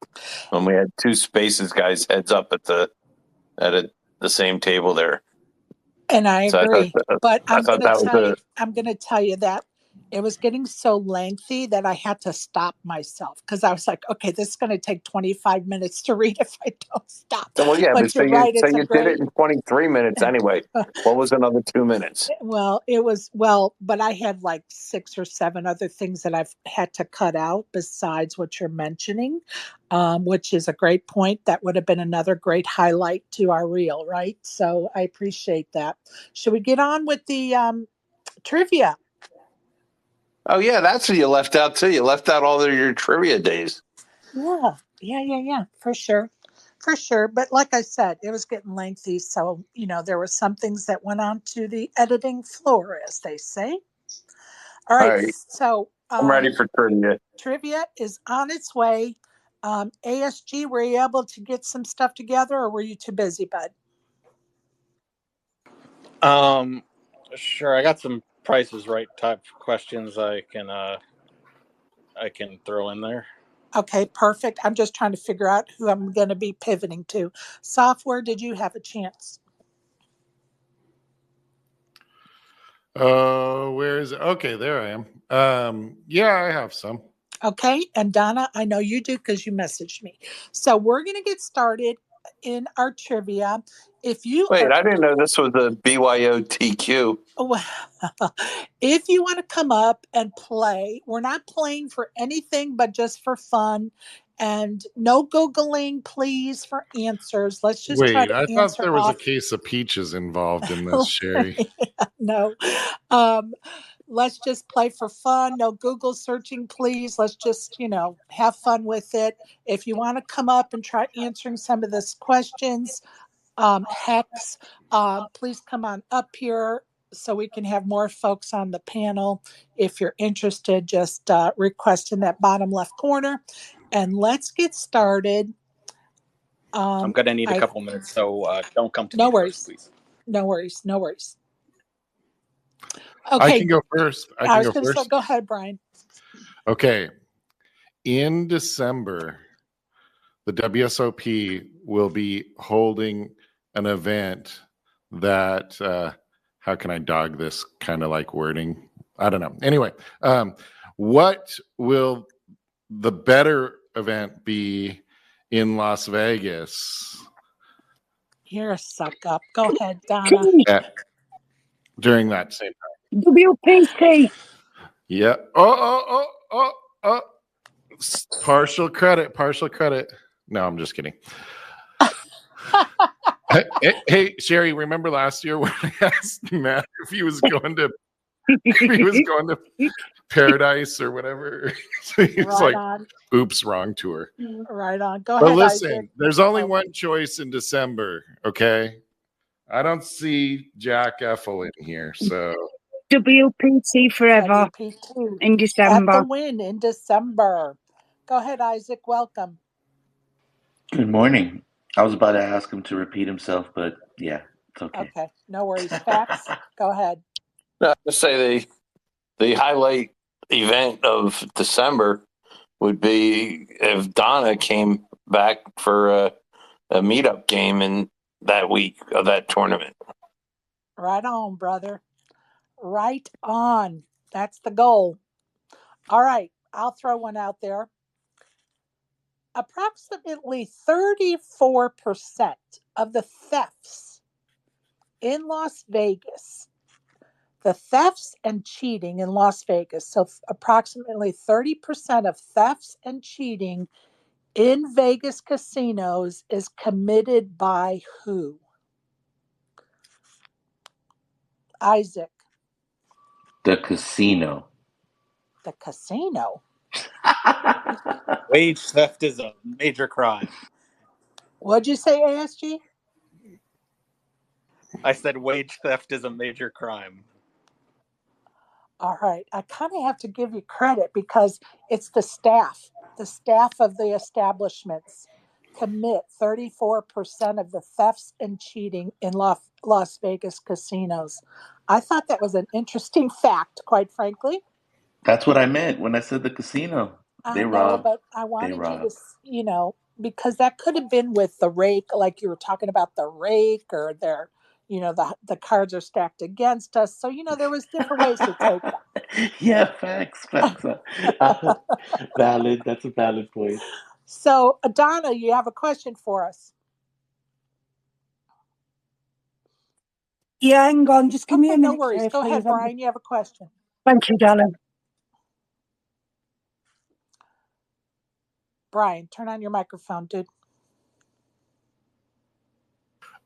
When we had two Spaces guys heads up at the same table there. And I agree. But I'm going that to tell you that it was getting so lengthy that I had to stop myself because I was like, okay, this is going to take 25 minutes to read if I don't stop. Well, yeah, but you're right. So you did it in 23 minutes anyway. What was another 2 minutes? Well, but I had like 6 or 7 other things that I've had to cut out besides what you're mentioning, which is a great point. That would have been another great highlight to our reel, right? So I appreciate that. Should we get on with the trivia? Oh, yeah, that's what you left out, too. You left out all of your trivia days. Yeah, for sure. For sure. But like I said, it was getting lengthy. So, there were some things that went on to the editing floor, as they say. All right. So I'm ready for trivia. Trivia is on its way. ASG, were you able to get some stuff together or were you too busy, bud? Sure. I got some Prices Right type questions I can throw in there. Okay, perfect. I'm just trying to figure out who I'm going to be pivoting to. Software, did you have a chance? Where is it? Okay, there I am. Yeah, I have some. Okay, and Donna, I know you do because you messaged me. So we're going to get started in our trivia. Wait, I didn't know this was a BYOTQ. If you want to come up and play, we're not playing for anything but just for fun. And no Googling, please, for answers. Let's just try to I answer. thought there was a case of peaches involved in this, Sherry. No. Let's just play for fun. No Google searching, please. Let's just, have fun with it. If you want to come up and try answering some of these questions, Hex, please come on up here so we can have more folks on the panel. If you're interested, just request in that bottom left corner. And let's get started. I'm going to need a couple minutes, so don't come to me first, please. No worries. Okay. I can go first. Go ahead, Brian. Okay. In December, the WSOP will be holding an event that, how can I dog this kind of like wording? I don't know. Anyway, what will the better event be in Las Vegas? You're a suck up. Go ahead, Donna. During that same time. WPT. Yeah. Oh. Partial credit. No, I'm just kidding. Hey, Sherry, remember last year when I asked Matt if he was going to Paradise or whatever? So he's right on. Oops, wrong tour. Right on. Go ahead. But listen, Isaac. There's only one choice in December, okay? I don't see Jack Effel in here, so WPT forever. WPT in December. At the Win in December. Go ahead, Isaac. Welcome. Good morning. I was about to ask him to repeat himself, but yeah, it's okay. Okay, no worries. Facts. Go ahead. No, just say the highlight event of December would be if Donna came back for a meetup game in that week of that tournament. Right on, brother. Right on. That's the goal. All right, I'll throw one out there. Approximately 34% of the thefts in Las Vegas, the thefts and cheating in Las Vegas, so approximately 30% of thefts and cheating in Vegas casinos is committed by who? Isaac. The casino. The casino? Wage theft is a major crime. What'd you say, ASG? I said wage theft is a major crime. All right. I kind of have to give you credit because it's the staff of the establishments commit 34% of the thefts and cheating in Las Vegas casinos. I thought that was an interesting fact, quite frankly. That's what I meant when I said the casino. I They know, rob. but I They wanted you to, rob. because that could have been with the rake, like you were talking about the rake, or their, the cards are stacked against us. So, there was different ways to take Yeah, facts. Valid. That's a valid point. So, Donna, you have a question for us. Yeah, hang on. Just give me a minute. No worries. Sorry, Go ahead, please. Brian. You have a question. Thank you, darling. Brian, turn on your microphone, dude.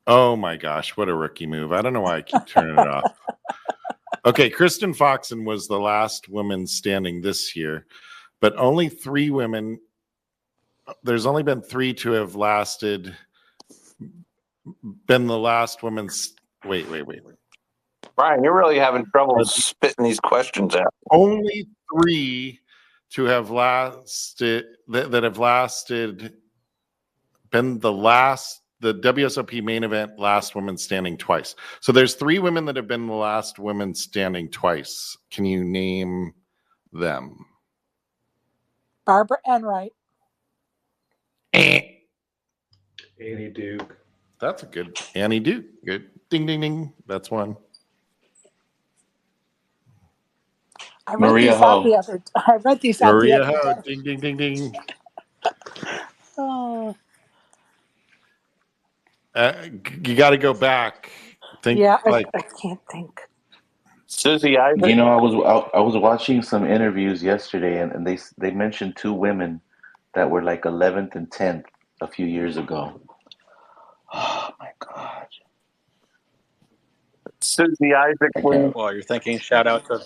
Oh my gosh, what a rookie move. I don't know why I keep turning it off. Okay, Kristen Foxen was the last woman standing this year, but only 3 women. There's only been 3 to have been the last woman's. Wait. Brian, you're really having trouble spitting these questions out. Only 3 to have lasted that have lasted, been the WSOP main event last woman standing twice. So there's 3 women that have been the last women standing twice. Can you name them? Barbara Enright. Annie Duke. That's a good Annie Duke. Good. Ding, ding, ding. That's one. I read Maria these out Ho. the other Ho. day. Ding, ding, ding, ding. Oh. You got to go back. Think, yeah, I can't think. Susie Isaac. I was watching some interviews yesterday, and they mentioned 2 women that were like 11th and 10th a few years ago. Oh my God. Susie Isaac. Well, you're thinking shout out to.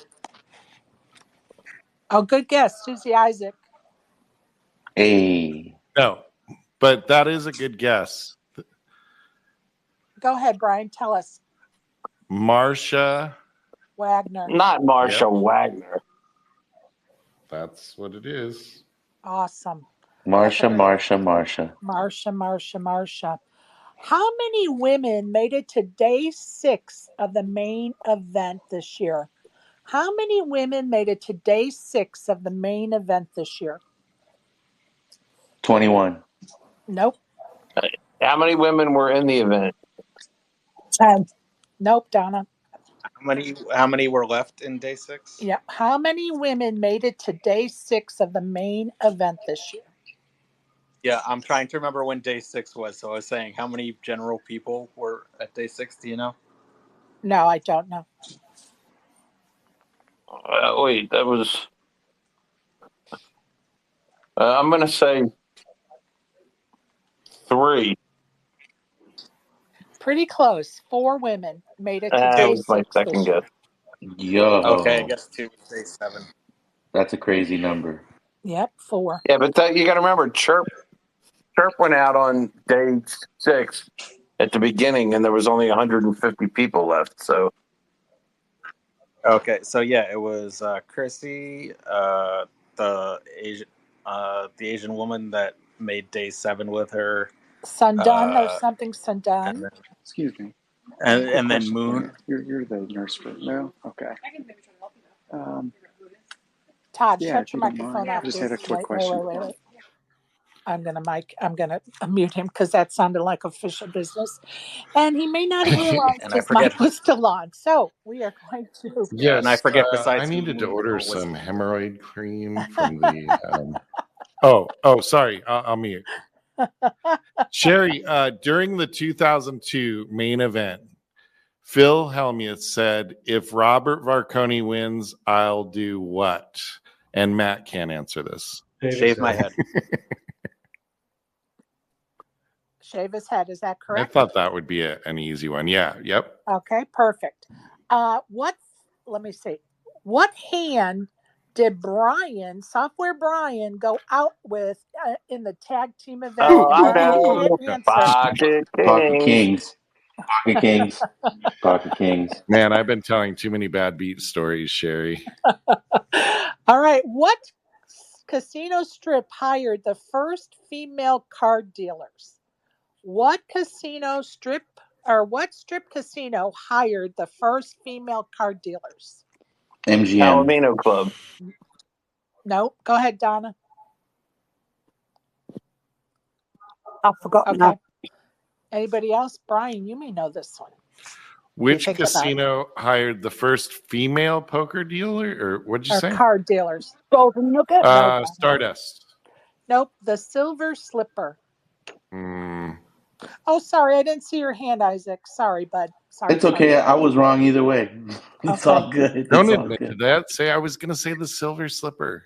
Oh, good guess, Susie Isaac. Hey. No, but that is a good guess. Go ahead, Brian. Tell us. Marsha Wagner. Not Marsha Wagner. That's what it is. Awesome. Marsha. How many women made it to day 6 of the main event this year? How many women made it to day 6 of the main event this year? 21. Nope. How many women were in the event? 10. Nope, Donna. How many were left in day 6? Yeah. How many women made it to day 6 of the main event this year? Yeah, I'm trying to remember when day 6 was. So I was saying, how many general people were at day 6? Do you know? No, I don't know. Wait, that was. I'm going to say 3. Pretty close. 4 women made it to That day was my 6 second this year. guess. Yo. Okay, I guess 2 was day 7. That's a crazy number. Yep, 4. Yeah, but you got to remember, Chirp went out on day 6 at the beginning, and there was only 150 people left. So. Okay, so yeah, it was Chrissy, the Asian woman that made day 7 with her. Sundun or something. Sundun. Excuse me. And then Moon. You're the nurse for no? Okay. Todd, Yeah, shut your microphone off. I just had a quick Wait. question. I'm gonna mute him because that sounded like official business, and he may not have realized his mic was still on. So we are going to. Yes, and I forget. Besides, I needed to order some hemorrhoid cream from the. Sorry, I'll mute. Sherry, during the 2002 main event, Phil Hellmuth said, "If Robert Varconi wins, I'll do what?" And Matt can't answer this. Shave my head. Shave his head. Is that correct? I thought that would be an easy one. Yeah. Yep. Okay. Perfect. Let me see. What hand did Software Brian, go out with in the tag team event? I know. Pocket Kings. Man, I've been telling too many bad beat stories, Sherry. All right. What casino strip hired the first female card dealers? What strip casino hired the first female card dealers? MGM. Palomino Club. No, go ahead, Donna. I've forgotten now. Okay. Anybody else? Brian, you may know this one. Which think about it. casino hired the first female poker dealer, or what'd you Or say? card dealers. Golden Nugget? No. Stardust. Nope, the Silver Slipper. Mm. Oh, sorry, I didn't see your hand, Isaac. Sorry, bud. Sorry. It's okay. I was wrong either way. It's all good. Don't It's all admit to good. that. Say I was going to say the Silver Slipper.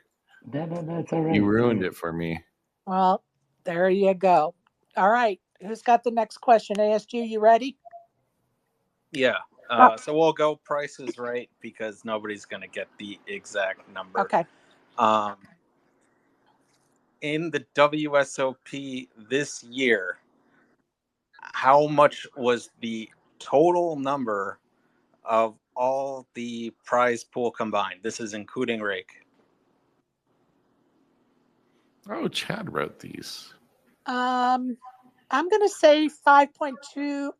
No, it's all right. You ruined it for me. Well, there you go. All right. Who's got the next question? ASG, you ready? Yeah. So we'll go prices right because nobody's going to get the exact number. Okay. In the WSOP this year, how much was the total number of all the prize pool combined? This is including rake. Oh, Chad wrote these. I'm going to say 500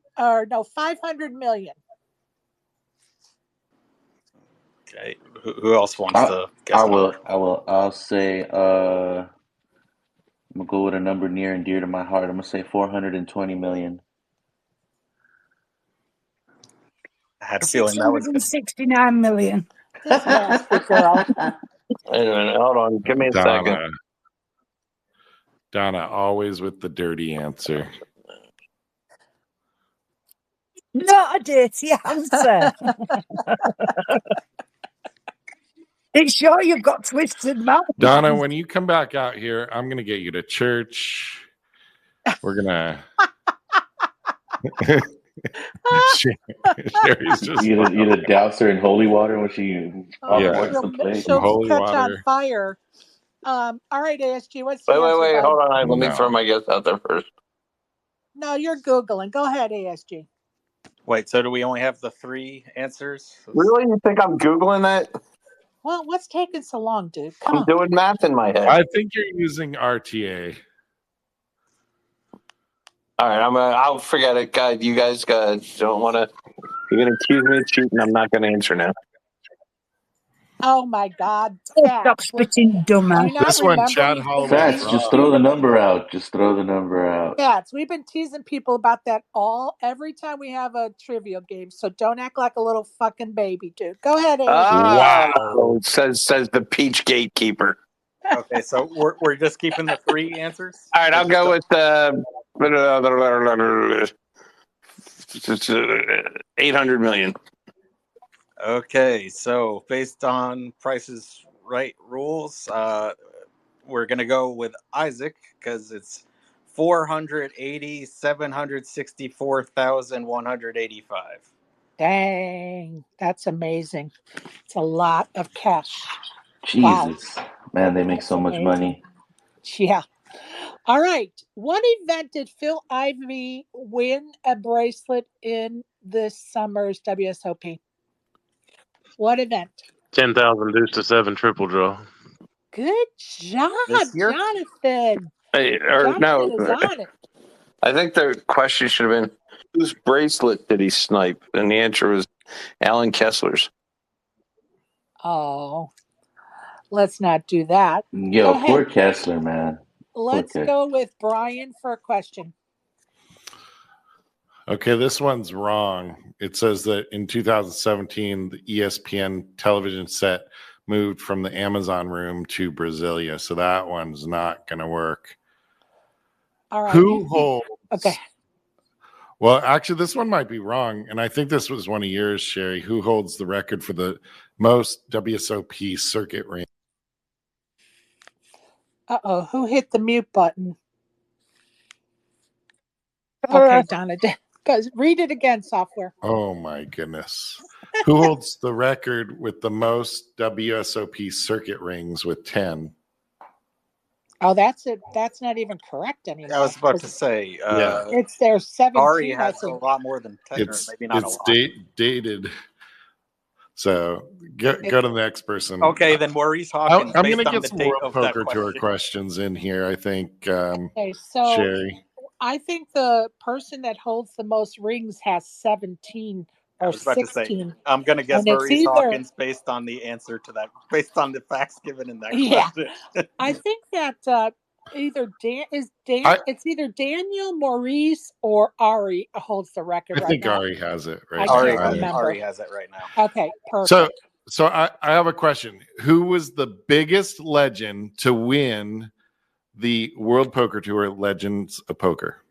million. Okay. Who else wants to guess? I will. I'll say, I'm going to go with a number near and dear to my heart. I'm going to say 420 million. I had a feeling that was 669 million. This bastard girl. Wait a minute, hold on. Give me a second. Donna, always with the dirty answer. Not a dirty answer. It's sure you've got twisted mouth. Donna, when you come back out here, I'm going to get you to church. We're going to... Sherry's just... You to douse her in holy water when she... She'll catch on fire. All right, ASG, what's the answer? Wait. Hold on. Let me throw my guess out there first. No, you're Googling. Go ahead, ASG. Wait, so do we only have the 3 answers? Really? You think I'm Googling that? Well, what's taking so long, dude? Come I'm on. doing math in my head. I think you're using RTA. All right, I'll forget it, guys. You guys don't want to. You're gonna accuse me of cheating. I'm not gonna answer now. Oh my God! Stop spitting, dumbass. This one, Chad Holloway. Facts. Just throw the number out. Cats. We've been teasing people about that every time we have a trivia game. So don't act like a little fucking baby, dude. Go ahead, ASG. Wow. Says the peach gatekeeper. Okay, so we're just keeping the 3 answers. All right, I'll go with 800 million. Okay, so based on Price's Right rules, we're gonna go with Isaac because it's 480,764,185. Dang, that's amazing. It's a lot of cash. Jesus, man, they make so much money. Yeah. All right. What event did Phil Ivey win a bracelet in this summer's WSOP? What event? 10,000 deuce to 7 triple draw. Good job, This year? Jonathan. Hey, Jonathan is on it. I think the question should have been, whose bracelet did he snipe? And the answer was Alan Kessler's. Oh, let's not do that. Yo, poor Kessler, man. Let's go with Brian for a question. Okay, this one's wrong. It says that in 2017, the ESPN television set moved from the Amazon room to Brasilia, so that one's not going to work. All right. Who holds? Okay. Well, actually, this one might be wrong, and I think this was one of yours, Sherry. Who holds the record for the most WSOP circuit rings? Uh-oh, who hit the mute button? Okay, Donna, guys, read it again, software. Oh, my goodness. Who holds the record with the most WSOP circuit rings with 10? Oh, that's it. That's not even correct anymore. I was about to say. It's their 17. Ari has a lot more than 10, or maybe not a lot. Dated. So go to the next person. Okay, then Maurice Hawkins. I'm based going to on get the some date World of that Poker Tour question. questions in here, I think. Okay, so Sherry. I think the person that holds the most rings has 17 I or was about to say, 16. I'm going to guess And it's Maurice either- Hawkins based on the answer to that, based on the facts given in that Yeah. question. I think that it's either Daniel, Maurice, or Ari holds the record I right think now. Ari has it right I now. can't remember. Ari has it right now. Okay, perfect. So I have a question. Who was the biggest legend to win the World Poker Tour Legends of Poker?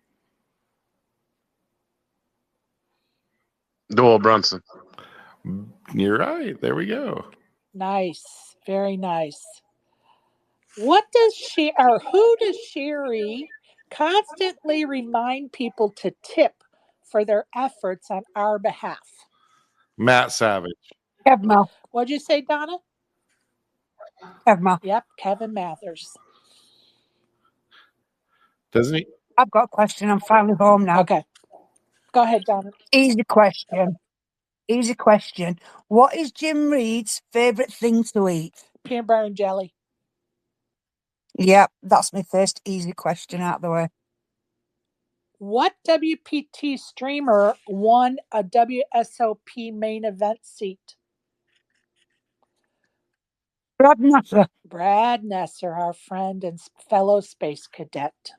Doyle Brunson. You're right. There we go. Nice. Very nice. Who does Sherry constantly remind people to tip for their efforts on our behalf? Matt Savage. Kevmo. What'd you say, Donna? Kevmo. Yep, Kevin Mathers. Doesn't he? I've got a question. I'm finally home now. Okay. Go ahead, Donna. Easy question. What is Jim Reed's favourite thing to eat? Peanut butter and jelly. Yep, that's my first easy question out of the way. What WPT streamer won a WSOP main event seat? Brad Nasser. Brad Nesser, our friend and fellow space cadet.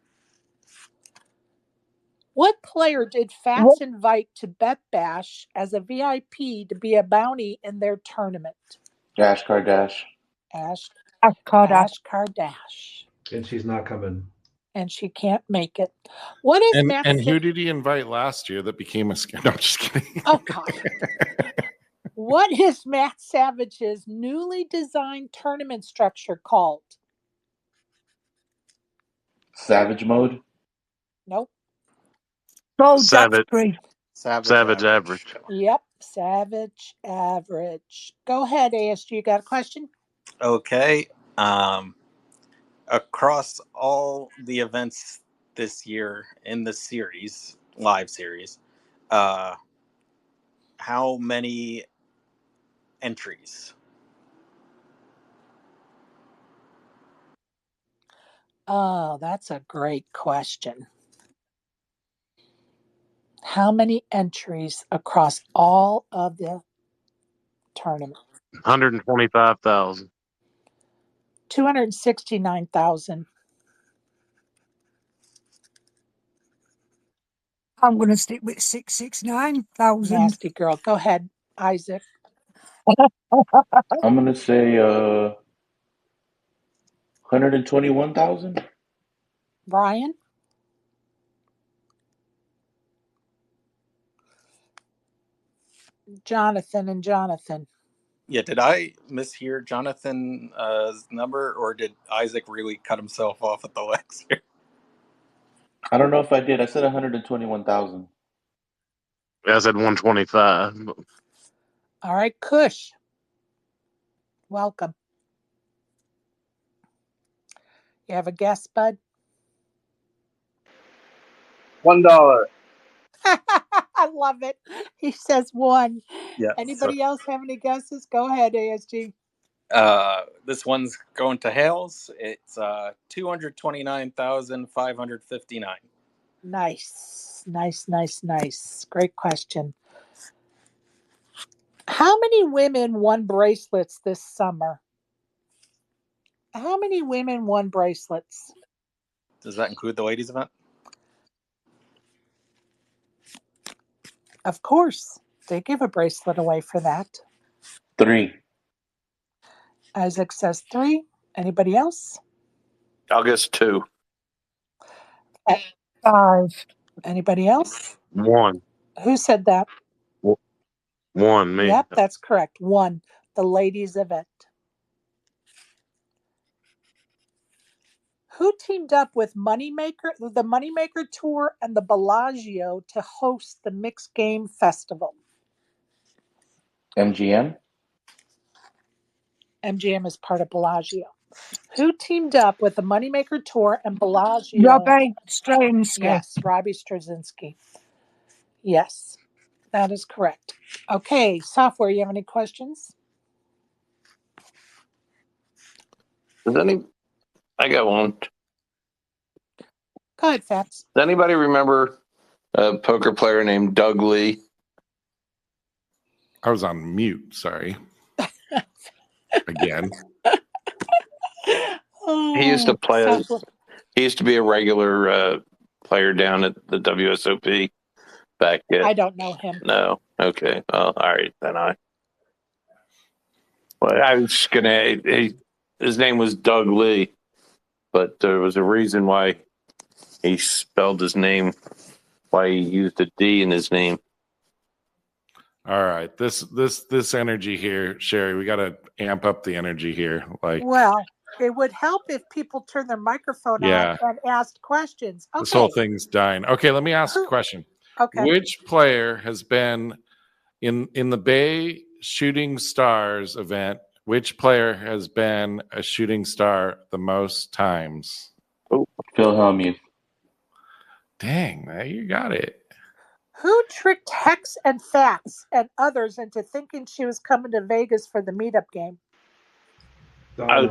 What player did Fats invite to Bet Bash as a VIP to be a bounty in their tournament? Ash Kardash. Ash Kardash. And she's not coming. And she can't make it. What is And who did he invite last year that became a scam? No, I'm just kidding. Oh, God. What is Matt Savage's newly designed tournament structure called? Savage mode. Nope. Oh, Savage. Savage Average. Yep, Savage Average. Go ahead, ASG. You got a question? Okay. Across all the events this year in the series, live series, how many entries? Oh, that's a great question. How many entries across all of the tournament? 125,000. 269,000. I'm going to stick with 669,000. Nasty girl. Go ahead, Isaac. I'm gonna say 121,000. Brian? Jonathan and Jonathan. Yeah, did I mishear Jonathan's number, or did Isaac really cut himself off at the legs here? I don't know if I did. I said 121,000. I said 125. All right, Kush. Welcome. You have a guess, bud? $1. I love it. He says one. Yeah. Anybody else have any guesses? Go ahead, ASG. This one's going to Hales. It's 229,559. Nice. Great question. How many women won bracelets this summer? How many women won bracelets? Does that include the ladies' event? Of course. They give a bracelet away for that. 3. Isaac says 3. Anybody else? I'll guess 2. 5. Anybody else? 1. Who said that? 1, me. Yep, that's correct. 1. The ladies' event. Who teamed up with the Moneymaker Tour and the Bellagio to host the Mixed Game Festival? MGM. MGM is part of Bellagio. Who teamed up with the Moneymaker Tour and Bellagio? Robbie Straczynski. Yes, Robbie Straczynski. Yes. That is correct. Okay, software, you have any questions? I got one. Go ahead, Fats. Does anybody remember a poker player named Doug Lee? I was on mute. Sorry. Again. He used to play. Software. He used to be a regular player down at the WSOP back then. I don't know him. No. Okay. Well, all right then. I was just gonna. His name was Doug Lee, but there was a reason why he spelled his name. Why he used a D in his name. All right. This energy here, Sherry, we got to amp up the energy here. Well, it would help if people turn their microphone on and asked questions. Okay. This whole thing's dying. Okay, let me ask a question. Okay. Which player has been in the Bay Shooting Stars event? Which player has been a shooting star the most times? Phil Hellmuth. Dang, you got it. Who tricked Hex and Fats and others into thinking she was coming to Vegas for the meetup game?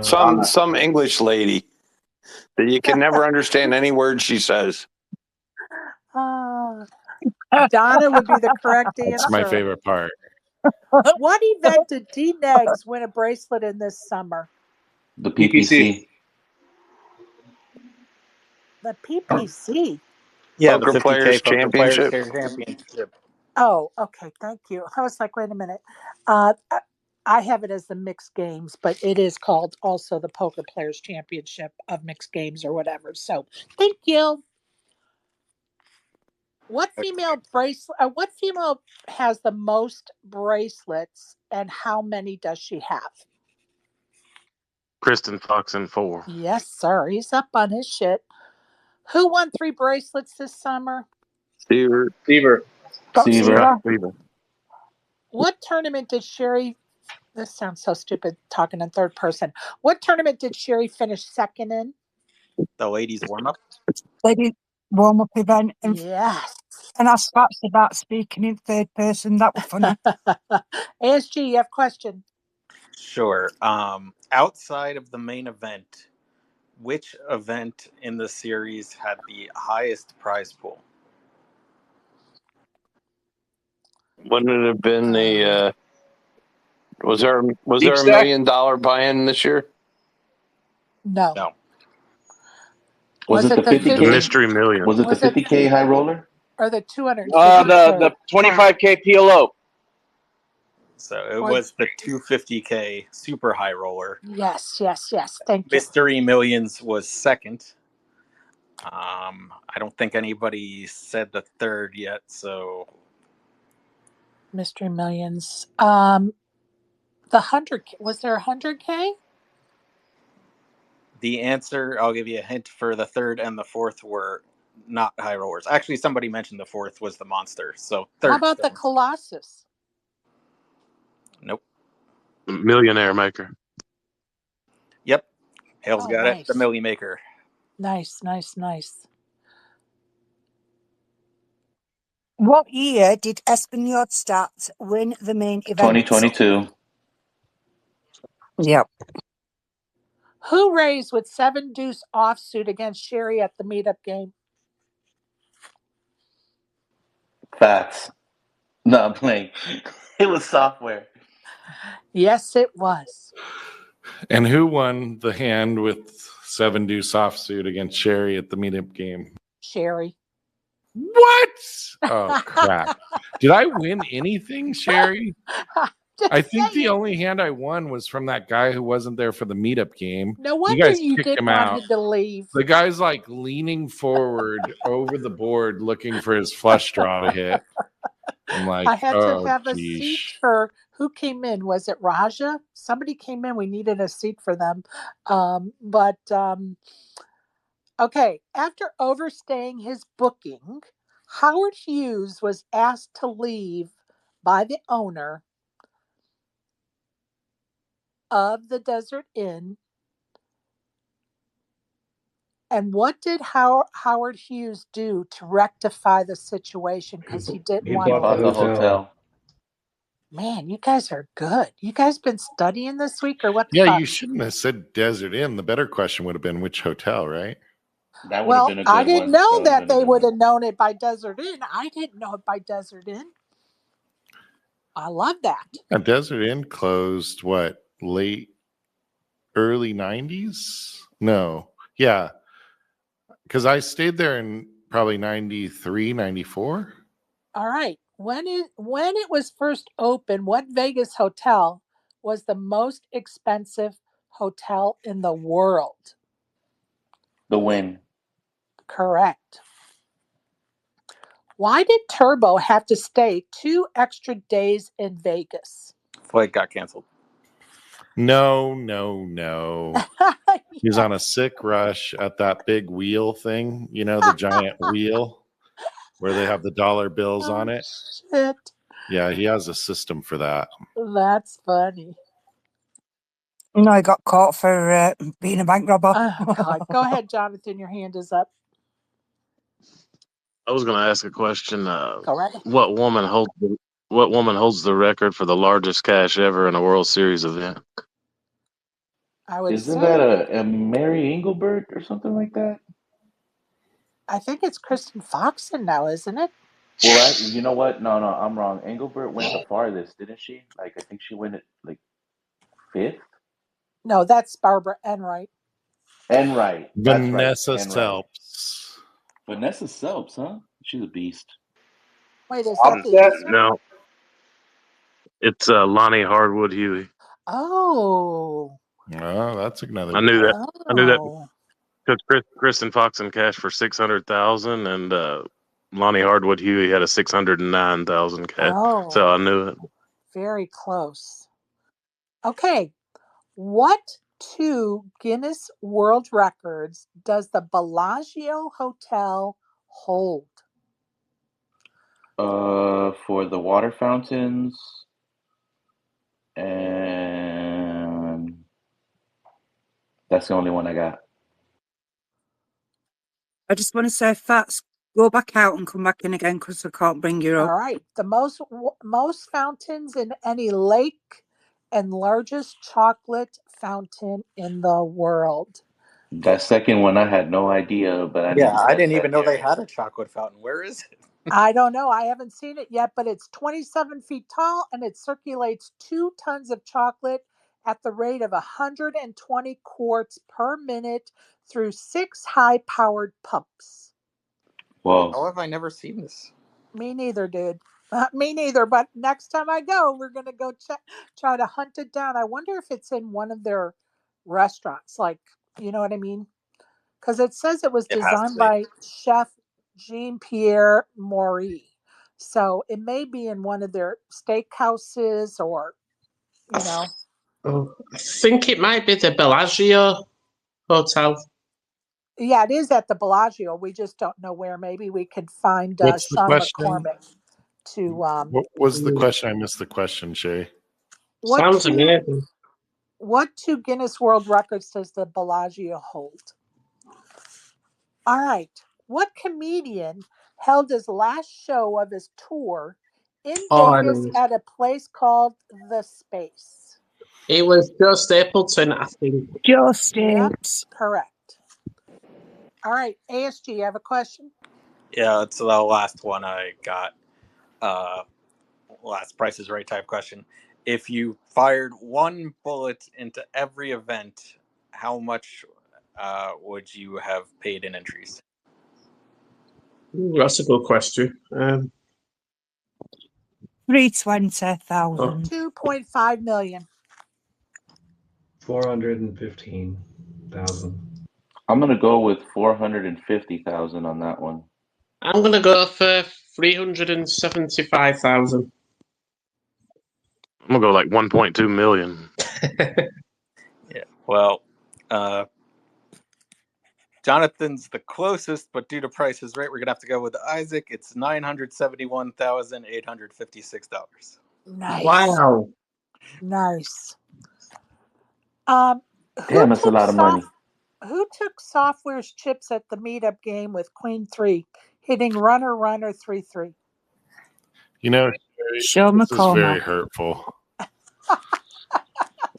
Some English lady that you can never understand any word she says. Donna would be the correct answer. That's my favorite part. What event did D Negs win a bracelet in this summer? The PPC. The PPC? Yeah, Poker the 50K Players Poker Players Championship. Championship. Oh, okay. Thank you. I was like, wait a minute. I have it as the mixed games, but it is called also the Poker Players Championship of mixed games or whatever. So thank you. What female has the most bracelets and how many does she have? Kristen Fox in 4. Yes, sir. He's up on his shit. Who won 3 bracelets this summer? Seaver. What tournament did Sherry... This sounds so stupid talking in third person. What tournament did Sherry finish second in? The ladies warm-up. Ladies warm-up event. And, yes. And I spat about speaking in third person. That was funny. ASG, you have a question? Sure. Outside of the main event, which event in the series had the highest prize pool? Wouldn't it have been the? Was there a $1 million buy-in this year? No. Was it the 50K? The Mystery Million. Was it the 50K high roller? Or the 250K? The 25K PLO. So it was the 250K super high roller. Yes. Thank you. Mystery Millions was second. I don't think anybody said the third yet, so... Mystery Millions. The 100K. Was there 100K? The answer, I'll give you a hint, for the third and the fourth were not high rollers. Actually, somebody mentioned the fourth was the Monster. So third. How about the Colossus? Nope. Millionaire Maker. Yep. Hale's got nice. it. The Millie Maker. Nice. What year did Espanyard Stats win the main event? 2022. Yep. Who raised with 7-deuce offsuit against Sherry at the meetup game? Fats. No, I'm playing. It was software. Yes, it was. And who won the hand with 7-deuce offsuit against Sherry at the meetup game? Sherry. What? Oh, crap. Did I win anything, Sherry? I think the only hand I won was from that guy who wasn't there for the meetup game. No wonder you didn't want him to leave. The guy's like leaning forward over the board looking for his flush draw to hit. I'm like, I had to have a seat for who came in. Was it Raja? Somebody came in. We needed a seat for them. Okay. After overstaying his booking, Howard Hughes was asked to leave by the owner of the Desert Inn And what did Howard Hughes do to rectify the situation? Because he didn't He want He to bought the bought the lose. hotel. hotel. Man, you guys are good. You guys been studying this week or what the Yeah, fuck? you shouldn't have said Desert Inn. The better question would have been which hotel, right? That would have Well, been a I good didn't one. know That would have that been a they good would one. have known it by Desert Inn. I didn't know it by Desert Inn. I love that. A Desert Inn closed what, early 90s? No. Yeah. Because I stayed there in probably 93, 94. All right. When it was first opened, what Vegas hotel was the most expensive hotel in the world? The Win. Correct. Why did Turbo have to stay 2 extra days in Vegas? Flight got canceled. No. He was on a Yes. sick rush at that big wheel thing, the giant wheel where they have the dollar bills on Oh, it. shit. Yeah, he has a system for that. That's funny. No, I got caught for being a bank robber. Oh, God. Go ahead, Jonathan. Your hand is up. I was going to ask a question. Go right ahead. What woman holds the record for the largest cash ever in a World Series event? I would Isn't say, that a Mary Engelbert or something like that? I think it's Kristen Foxen now, isn't it? Well, you know what? No, I'm wrong. Engelbert went the farthest, didn't she? Like, I think she went at like 5th. No, that's Barbara Enright. Enright. That's right. Vanessa Enright. Selps. Vanessa Selps, huh? She's a beast. Wait, is that the Offset. user? No, it's Lonnie Hardwood Huey. Oh. Oh, that's another. I knew that. I knew that Oh. because Kristen Foxen cashed for 600,000, and Lonnie Hardwood Huey had a 609,000 cash. Oh. So I knew it. Very close. Okay. What 2 Guinness World Records does the Bellagio Hotel hold? For the water fountains, and that's the only one I got. I just want to say, Fats, go back out and come back in again because I can't bring you All up. right. The most fountains in any lake and largest chocolate fountain in the world. That second one, I had no idea, but I Yeah, need I that didn't even know they second. had a chocolate fountain. Where is it? I don't know. I haven't seen it yet, but it's 27 feet tall and it circulates 2 tons of chocolate at the rate of 120 quarts per minute through 6 high-powered pumps. Whoa. How have I never seen this? Me neither, dude. Me neither. But next time I go, we're gonna go try to hunt it down. I wonder if it's in one of their restaurants. Like, you know what I mean? Because it says it was It has to designed be. by Chef Jean Pierre Maury. So it may be in one of their steakhouses or, you know. Oh, I think it might be the Bellagio Hotel. Yeah, it is at the Bellagio. We just don't know where. Maybe we could find What's the Sean question? McCormick to What was the question? I missed the question, Shay. what Sounds two amazing. what 2 Guinness World Records does the Bellagio hold? All right. What comedian held his last show of his tour in Vegas And at a place called The Space? it was Joe Stapleton, I think. Joe Yep, Stapes. correct. All right, ASG, you have a question? Yeah, it's the last one I got. Last Price is Right type question. If you fired one bullet into every event, how much would you have paid in entries? Ooh, that's a good question. 320,000. 2.5 million. 415,000. I'm gonna go with 450,000 on that one. I'm going to go for 375,000. I'm gonna go like 1.2 million. Yeah. Well, Jonathan's the closest, but due to Price is Right, we're gonna have to go with Isaac. It's $971,856. Nice. Wow. Nice. Who Damn, that's a took lot of money. Who took Software's chips at the meetup game with Queen 3, hitting runner 3-3? You know, Sean this is very McCormack. hurtful.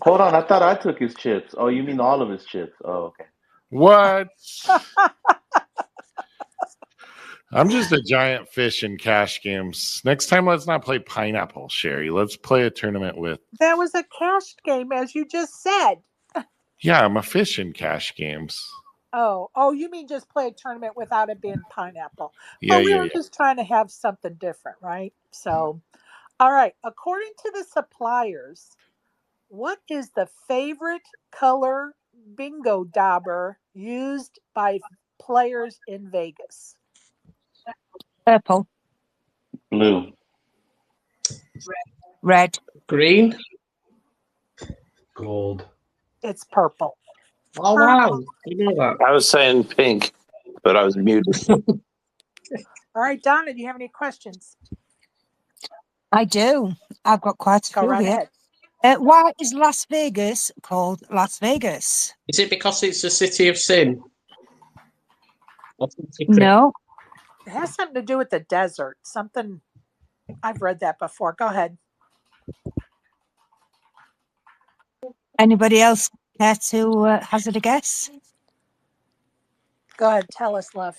Hold on, I thought I took his chips. Oh, you mean all of his chips? Oh, okay. What? I'm just a giant fish in cash games. Next time, let's not play pineapple, Sherry. Let's play a tournament with. That was a cash game, as you just said. Yeah, I'm a fish in cash games. Oh, you mean just play a tournament without it being pineapple? Yeah, We yeah, were yeah. just trying to have something different, right? So, all right. According to the suppliers, what is the favorite color bingo dauber used by players in Vegas? Purple. Blue. Red. Green. Gold. It's purple. Oh wow! You know that. I was saying pink, but I was muted. All right, Donna, do you have any questions? I do. I've got quite a Go few right here. ahead. Why is Las Vegas called Las Vegas? Is it because it's the city of sin? No. It has something to do with the desert. Something I've read that before. Go ahead. Anybody else care to hazard a guess? Go ahead. Tell us, love.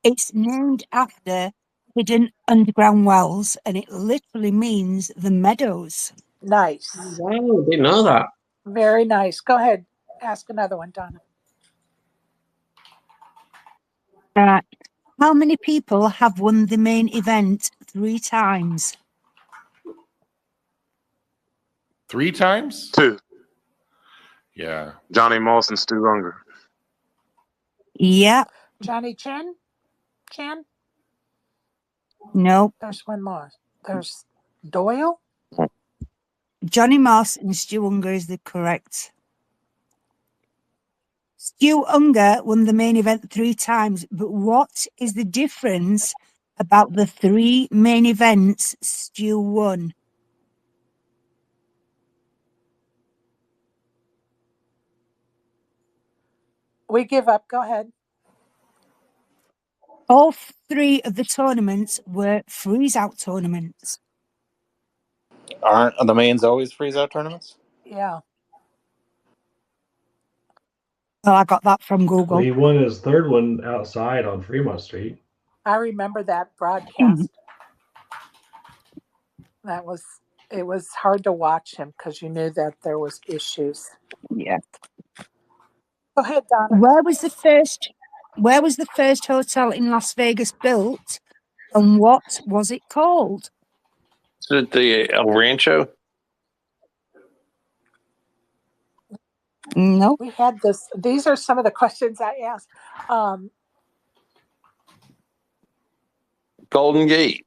It's named after hidden underground wells, and it literally means the meadows. Nice. Wow, I didn't know that. Very nice. Go ahead. Ask another one, Donna. How many people have won the main event 3 times? 3 times? 2. Yeah. Johnny Moss and Stu Unger. Yeah. Johnny Chan? No. There's one more. There's Doyle? Johnny Moss and Stu Unger is the correct. Stu Unger won the main event 3 times, but what is the difference about the 3 main events Stu won? We give up. Go ahead. All 3 of the tournaments were freeze-out tournaments. Aren't the mains always freeze-out tournaments? Yeah. Well, I got that from Google. Well, he won his third one outside on Fremont Street. I remember that broadcast. It was hard to watch him because you knew that there was issues. Yeah. Go ahead, Donna. Where was the first hotel in Las Vegas built, and what was it called? Is it the El Rancho? No. We had this. These are some of the questions I asked. Golden Gate.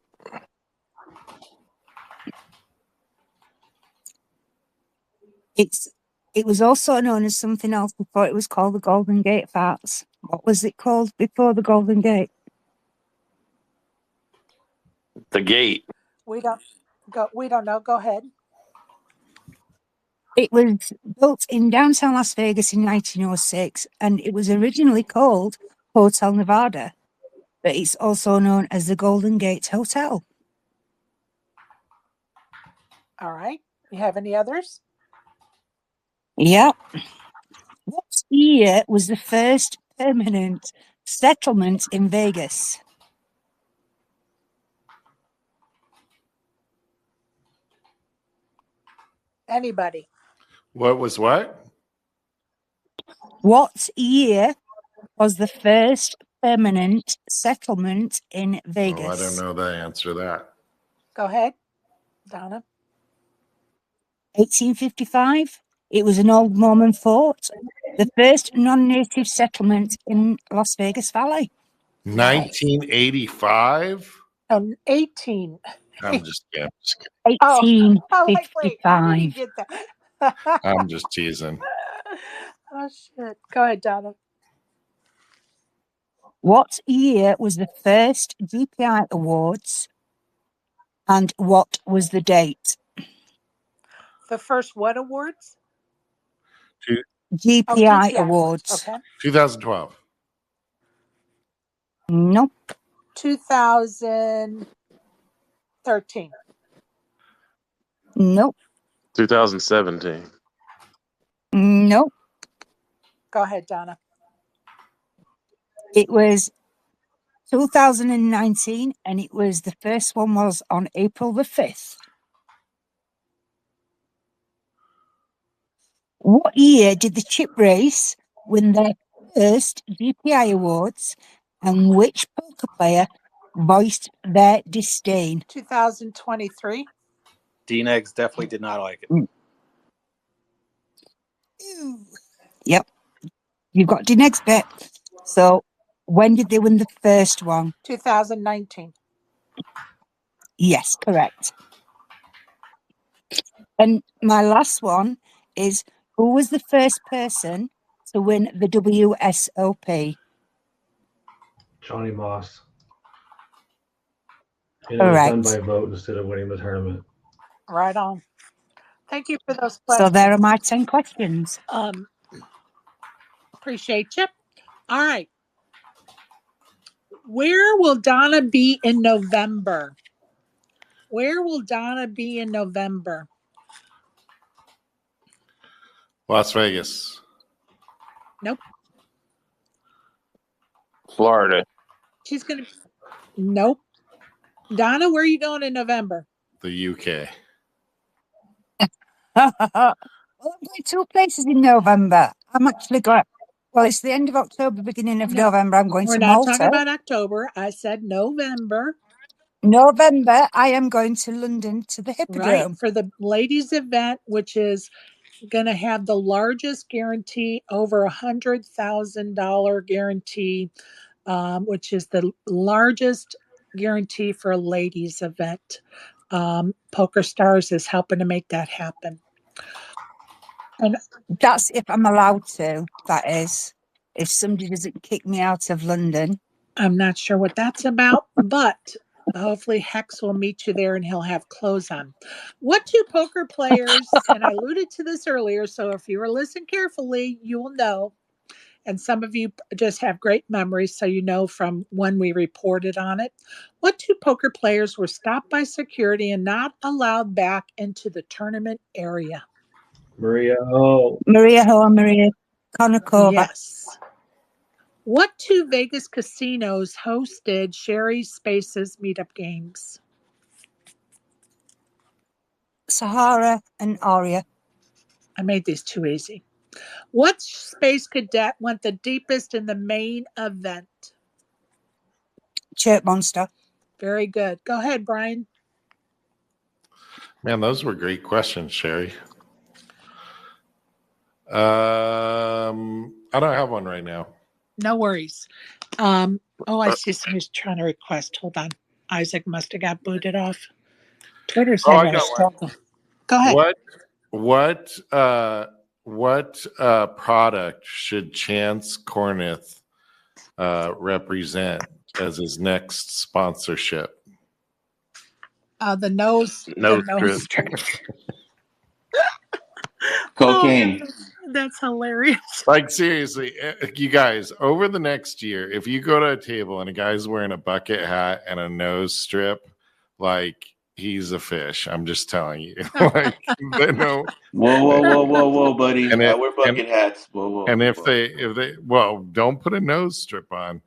It was also known as something else before it was called the Golden Gate Farts. What was it called before the Golden Gate? The Gate. We don't know. Go ahead. It was built in downtown Las Vegas in 1906, and it was originally called Hotel Nevada, but it's also known as the Golden Gate Hotel. All right. You have any others? Yeah. What year was the first permanent settlement in Vegas? Anybody? What was what? What year was the first permanent settlement in Vegas? Oh, I don't know the answer to that. Go ahead, Donna. 1855. It was an old Mormon fort, the first non-native settlement in Las Vegas Valley. 1985? Oh, 18. I'm just kidding. 1855. How did you get that? I'm just teasing. Oh, shit. Go ahead, Donna. What year was the first GPI Awards, and what was the date? The first what awards? GPI GPI Awards. Okay. 2012. Nope. 2013. Nope. 2017. Nope. Go ahead, Donna. It was 2019, and it was the first one was on April the 5th. What year did the Chip Race win their first GPI Awards, and which poker player voiced their disdain? 2023. D-Negs definitely did not like it. Yep. You've got the next bit. So, when did they win the first one? 2019. Yes, correct. And my last one is, who was the first person to win the WSOP? Johnny Moss. And it was done by Correct. vote instead of winning the tournament. Right on. Thank you for those So questions. there are my 10 questions. Appreciate you. All right. Where will Donna be in November? Where will Donna be in November? Las Vegas. Nope. Florida. She's going to. Nope. Donna, where are you going in November? The UK. Well, I'm going 2 places in November. I'm actually going. Well, it's the end of October, beginning of November. I'm going We're to not Malta. talking about October. I said November. November, I am going to London to the Hippodrome. Right, for the ladies event, which is going to have the largest guarantee, over $100,000 guarantee, which is the largest guarantee for a ladies event. Poker Stars is helping to make that happen. And that's if I'm allowed to, that is. If somebody doesn't kick me out of London. I'm not sure what that's about, but hopefully Hex will meet you there and he'll have clothes on. What two poker players, and I alluded to this earlier, so if you were listening carefully, you will know. And some of you just have great memories, so you know from when we reported on it. What two poker players were stopped by security and not allowed back into the tournament area? Maria Ho. Maria Ho and Maria Konnikova. Yes. What two Vegas casinos hosted Sherry Space's meetup games? Sahara and Aria. I made these too easy. What space cadet went the deepest in the main event? Chirp Monster. Very good. Go ahead, Brian. Man, those were great questions, Sherry. I don't have one right now. No worries. I see somebody's trying to request. Hold on. Isaac must have got booted off. Twitter's having a struggle. Go ahead. What product should Chance Cornith represent as his next sponsorship? The nose strip. Cocaine. That's hilarious. Like, seriously, you guys, over the next year, if you go to a table and a guy's wearing a bucket hat and a nose strip, like, he's a fish. I'm just telling you. Like, they know. Whoa, buddy. I wear bucket hats. Whoa. And if they, well, don't put a nose strip on.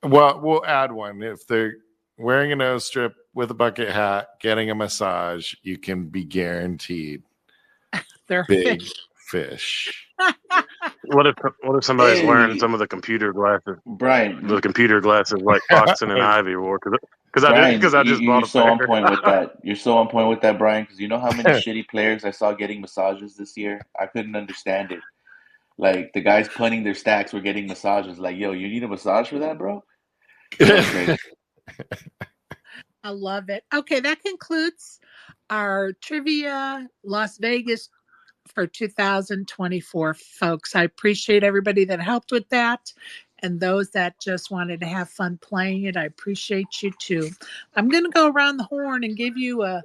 Well, we'll add one. If they're wearing a nose strip with a bucket hat, getting a massage, you can be guaranteed they're big fish. What if somebody's wearing some of the computer glasses? Brian, the computer glasses like Foxton and Ivy wore because I just bought a so pair. on point with that. You're so on point with that, Brian. Because you know how many shitty players I saw getting massages this year. I couldn't understand it. Like the guys punting their stacks were getting massages. Like, yo, you need a massage for that, bro? I love it. Okay, that concludes our trivia Las Vegas for 2024, folks. I appreciate everybody that helped with that, and those that just wanted to have fun playing it. I appreciate you too. I'm going to go around the horn and give you a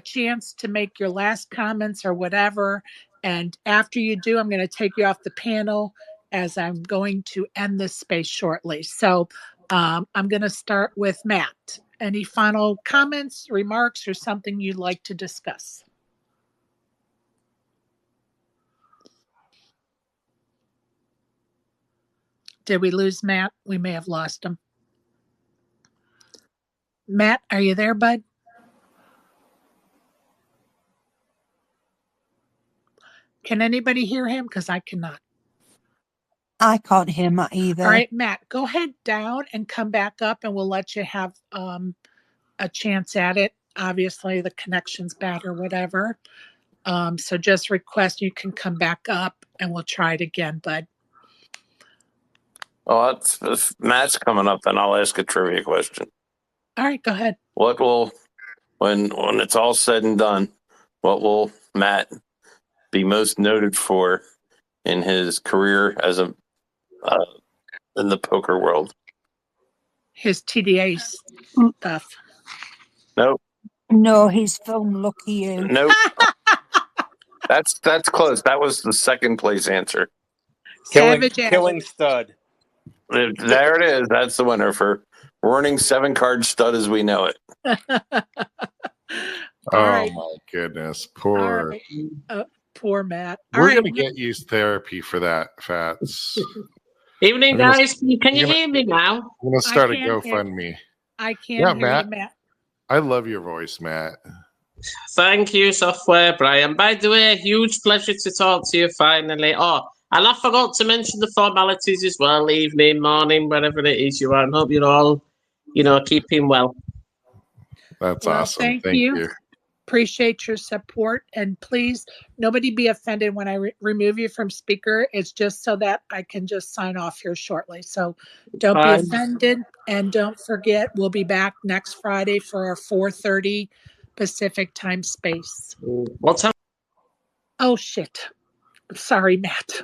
chance to make your last comments or whatever, And after you do, I'm going to take you off the panel as I'm going to end this space shortly. So I'm going to start with Matt. Any final comments, remarks, or something you'd like to discuss? Did we lose Matt? We may have lost him. Matt, are you there, bud? Can anybody hear him? Because I cannot. I can't hear Matt either. All right, Matt, go ahead down and come back up, and we'll let you have a chance at it. Obviously, the connection's bad or whatever. So just request you can come back up, and we'll try it again, bud. Well, if Matt's coming up, then I'll ask a trivia question. All right, go ahead. What will, when it's all said and done, what will Matt be most noted for in his career as a in the poker world? His TDA stuff. Nope. No, his film Lucky You. Nope. That's close. That was the second place answer. Killing stud. There it is. That's the winner for running 7-card stud as we know it. Oh my goodness, poor. Poor Matt. We're gonna get used therapy for that, Fats. Evening, guys. Can you hear me now? I'm gonna start a GoFundMe. I can't hear you, Matt. I love your voice, Matt. Thank you, Software Brian. By the way, huge pleasure to talk to you finally. Oh, and I forgot to mention the formalities as well. Evening, morning, wherever it is you are. And hope you're all, keeping well. That's awesome. Thank you. Appreciate your support, and please, nobody be offended when I remove you from speaker. It's just so that I can just sign off here shortly. So don't be offended, and don't forget, we'll be back next Friday for our 4:30 Pacific time space. What time? Oh, shit. Sorry, Matt.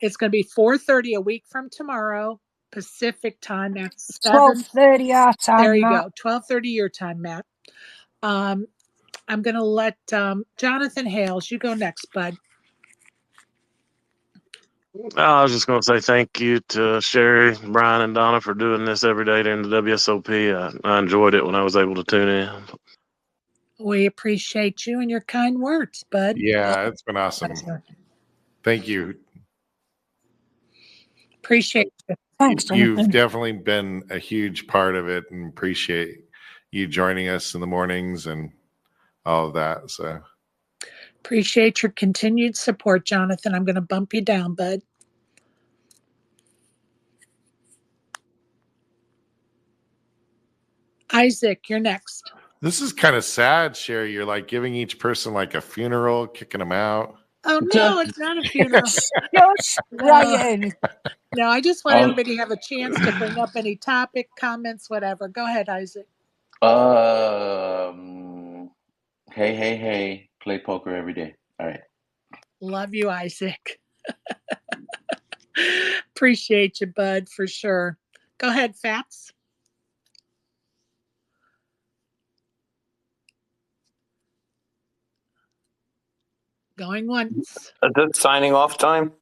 It's going to be 4:30 a week from tomorrow, Pacific time. That's 12:30 our time. There you go. 12:30 your time, Matt. I'm going to let Jonathan Hales, you go next, bud. I was just going to say thank you to Sherry, Brian, and Donna for doing this every day during the WSOP. I enjoyed it when I was able to tune in. We appreciate you and your kind words, bud. Yeah, it's been awesome. Thank you. Appreciate it. Thanks, Jonathan. You've definitely been a huge part of it, and appreciate you joining us in the mornings and all of that. So appreciate your continued support, Jonathan. I'm going to bump you down, bud. Isaac, you're next. This is kind of sad, Sherry. You're like giving each person like a funeral, kicking them out. Oh, no, it's not a funeral. Ryan. No, I just want everybody to have a chance to bring up any topic, comments, whatever. Go ahead, Isaac. Hey, play poker every day. All right. Love you, Isaac. Appreciate you, bud, for sure. Go ahead, Fats. Going once. Is that signing off time?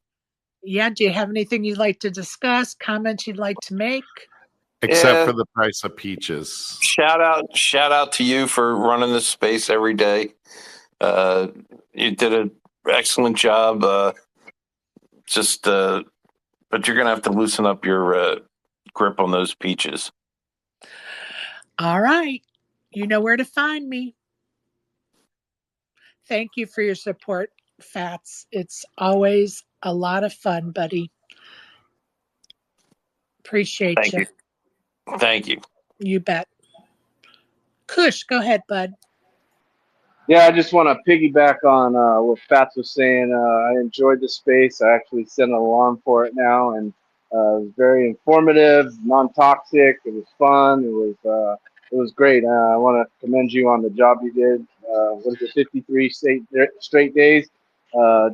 Yeah, do you have anything you'd like to discuss, comments you'd like to make? Except for the price of peaches. Shout out to you for running this space every day. You did an excellent job. But you're gonna have to loosen up your grip on those peaches. All right, you know where to find me. Thank you for your support, Fats. It's always a lot of fun, buddy. Appreciate you. Thank you. You bet. Kush, go ahead, bud. Yeah, I just want to piggyback on what Fats was saying. I enjoyed the space. I actually set an alarm for it now, and it was very informative, non-toxic. It was fun. It was great. I want to commend you on the job you did. What is it, 53 straight days?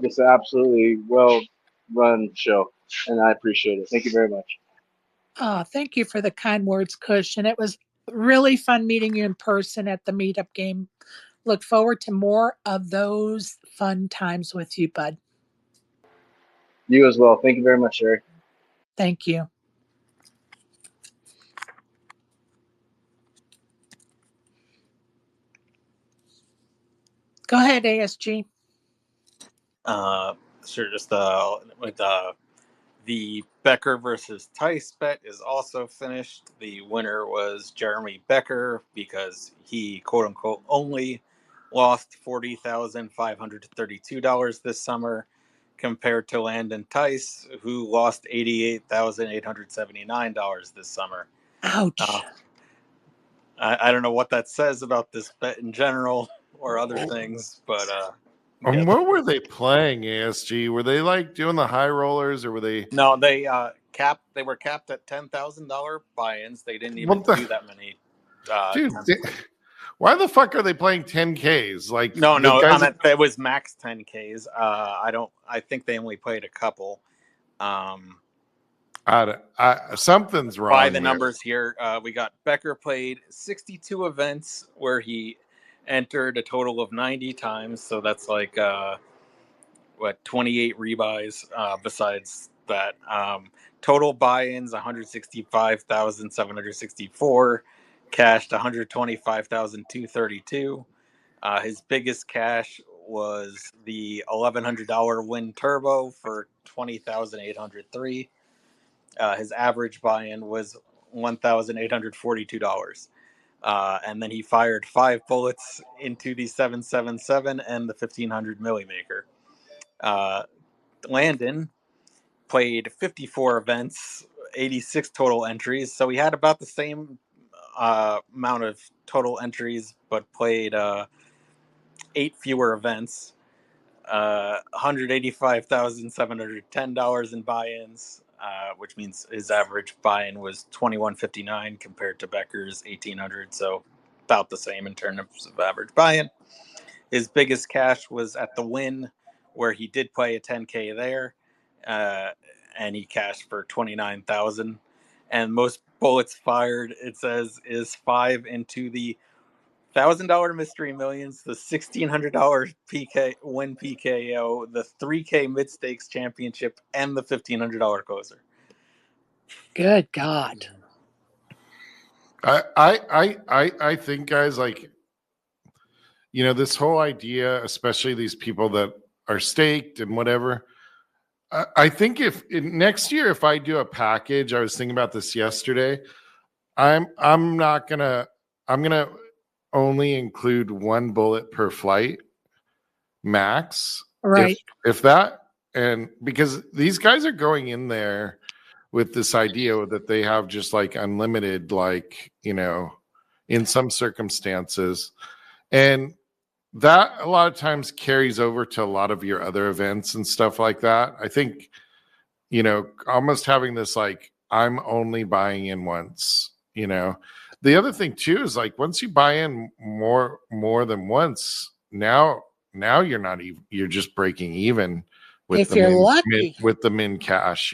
Just an absolutely well-run show, and I appreciate it. Thank you very much. Oh, thank you for the kind words, Kush. And it was really fun meeting you in person at the meetup game Look forward to more of those fun times with you, bud. You as well. Thank you very much, Sherry. Thank you. Go ahead, ASG. Sure. Just with the Becker versus Tice bet is also finished. The winner was Jeremy Becker because he quote unquote only lost $40,532 this summer, compared to Landon Tice, who lost $88,879 this summer. Ouch. I don't know what that says about this bet in general or other things, but And what were they playing, ASG? Were they like doing the high rollers, or were they? No, they They were capped at $10,000 buy-ins. They didn't even do that many. Dude, why the fuck are they playing 10Ks? Like No, guys I meant it was max 10Ks. I think they only played a couple. Something's wrong. By the numbers here, we got Becker played 62 events where he entered a total of 90 times. So that's like 28 rebuys. Besides that, total buy-ins 165,764, cashed 125,232. His biggest cash was the $1,100 Win Turbo for 20,803. His average buy-in was $1,842. And then he fired 5 bullets into the 777 and the 1500 millimeter. Landon played 54 events, 86 total entries. So he had about the same amount of total entries, but played 8 fewer events. $185,710 in buy-ins, which means his average buy-in was $2,159 compared to Becker's $1,800, so about the same in terms of average buy-in. His biggest cash was at the Win, where he did play a 10K there, and he cashed for $29,000. And most bullets fired, it says, is 5 into the $1,000 Mystery Millions, the $1,600 Win PKO, the 3K Mid Stakes Championship, and the $1,500 closer. Good God. I think, guys, like, this whole idea, especially these people that are staked and whatever. I think if next year, if I do a package, I was thinking about this yesterday. I'm gonna only include 1 bullet per flight max. Right. If that, and because these guys are going in there with this idea that they have just like unlimited, like, in some circumstances. And that a lot of times carries over to a lot of your other events and stuff like that. I think, almost having this, like, I'm only buying in once, The other thing too is, like, once you buy in more than once, now you're not even, you're just breaking even with if you're lucky with the min cash,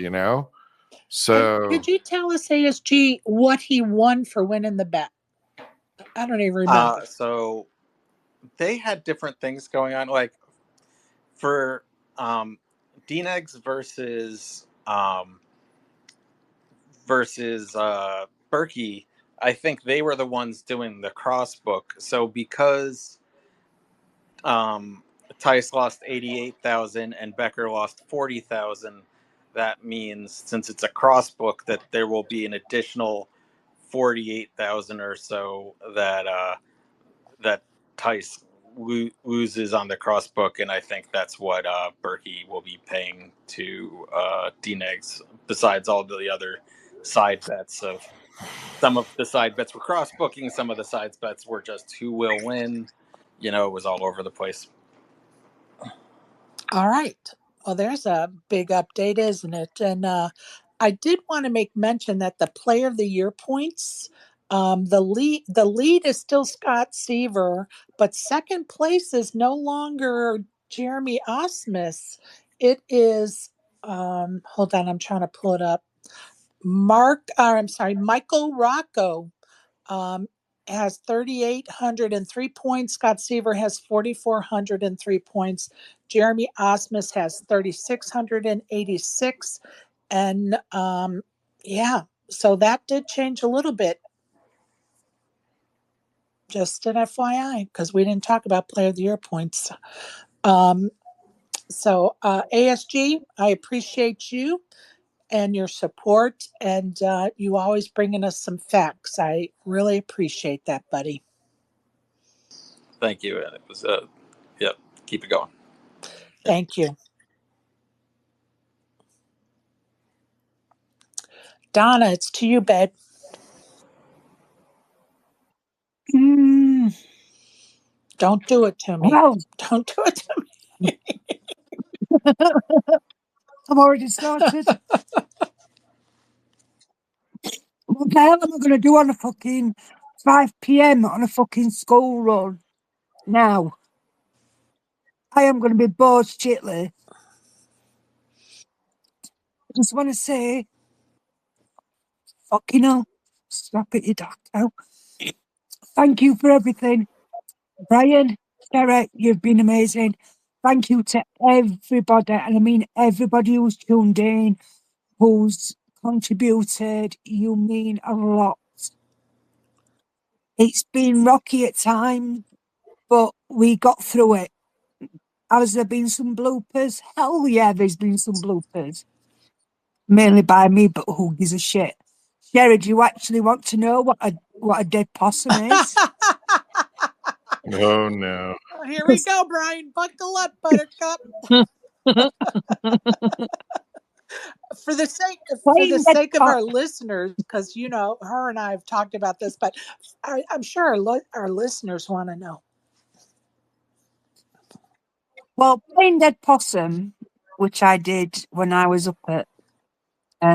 So and could you tell us, ASG, what he won for winning the bet? I don't even remember. So they had different things going on, like for DNEGs versus Berkey. I think they were the ones doing the crossbook. So because Tice lost 88,000 and Becker lost 40,000, that means, since it's a crossbook, that there will be an additional 48,000 or so that Tice loses on the crossbook, and I think that's what Berkey will be paying to DNEGs, besides all the other side bets. Of some of the side bets were crossbooking, some of the side bets were just who will win. It was all over the place. All right. Well, there's a big update, isn't it? And I did want to make mention that the Player of the Year points, the lead is still Scott Seaver, but second place is no longer Jeremy Osmus. It is, hold on, I'm trying to pull it up. Michael Rocco. has 3,803 points. Scott Seaver has 4,403 points. Jeremy Osmus has 3,686. And yeah, so that did change a little bit. Just an FYI, because we didn't talk about Player of the Year points. So ASG, I appreciate you and your support, and you always bringing us some facts. I really appreciate that, buddy. Thank you, and it was yep. Keep it going. Thank you, Donna. It's to you, babe. Don't do it to me. Well, don't do it to me. I'm already started. What the hell am I going to do on a fucking 5 p.m. on a fucking school run? Now, I am going to be bored shitless. I just want to say, fucking hell, stop it, you doctor. Thank you for everything. Brian, Derek, you've been amazing. Thank you to everybody, and I mean everybody who's tuned in, who's contributed. You mean a lot. It's been rocky at times, but we got through it. Has there been some bloopers? Hell yeah, there's been some bloopers. Mainly by me, but who gives a shit? Sherry, do you actually want to know what a dead possum is? Oh no. Here we go, Brian. Buckle up, Buttercup. For the sake of our listeners, because you know her and I have talked about this, but I'm sure our listeners want to know. Well, playing dead possum, which I did when I was up at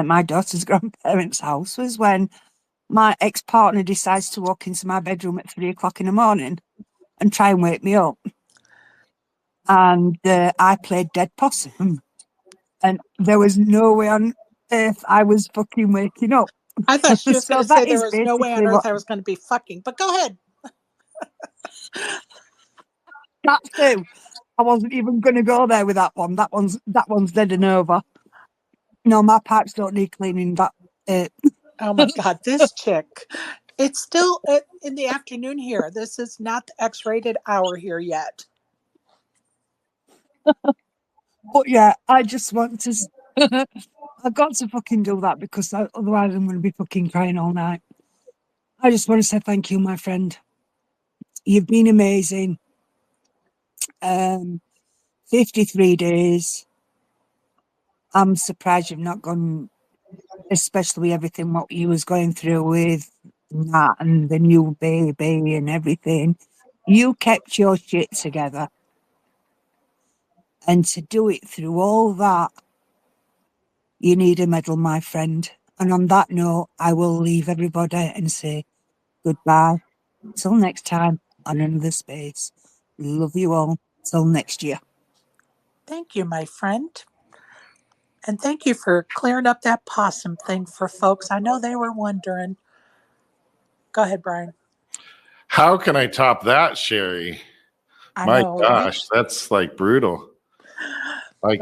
my daughter's grandparents' house, was when my ex-partner decides to walk into my bedroom at 3 o'clock in the morning and try and wake me up. And I played dead possum. And there was no way on earth I was fucking waking up. I thought she was So going to say that there is was no way on basically earth what- I was going to be fucking, but go ahead. That too. I wasn't even going to go there with that one. That one's dead and over. No, my pipes don't need cleaning. Oh my God, this chick. It's still in the afternoon here. This is not the X-rated hour here yet. But yeah, I just want to. I've got to fucking do that because otherwise I'm going to be fucking crying all night. I just want to say thank you, my friend. You've been amazing. 53 days. I'm surprised you've not gone, especially everything what you was going through with that and the new baby and everything. You kept your shit together. And to do it through all that, you need a medal, my friend. And on that note, I will leave everybody and say goodbye. Till next time on another space. Love you all. Till next year. Thank you, my friend. And thank you for clearing up that possum thing for folks. I know they were wondering. Go ahead, Brian. How can I top that, Sherry? My know, gosh, right? that's like brutal. Like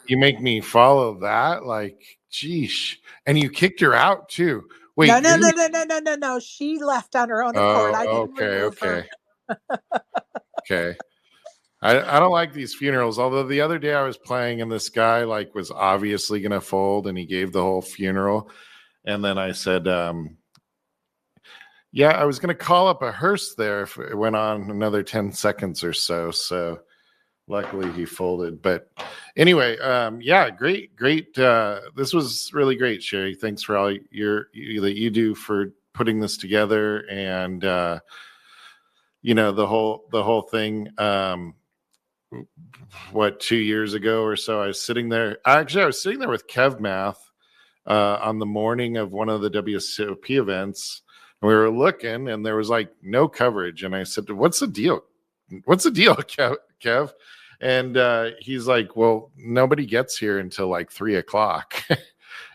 you make me follow that. Like, geesh. And you kicked her out too. Wait, no. She left on her own accord. I didn't remove her. Okay. I don't like these funerals. Although the other day I was playing and this guy like was obviously gonna fold and he gave the whole funeral. And then I said, yeah, I was gonna call up a hearse there if it went on another 10 seconds or so. So luckily he folded. But anyway, yeah, great. This was really great, Sherry. Thanks for all that you do for putting this together and you know, the whole thing. 2 years ago or so, I was sitting there with Kev Math on the morning of one of the WSOP events, and we were looking and there was like no coverage, and I said, what's the deal, Kev? And he's like, well, nobody gets here until like 3 o'clock.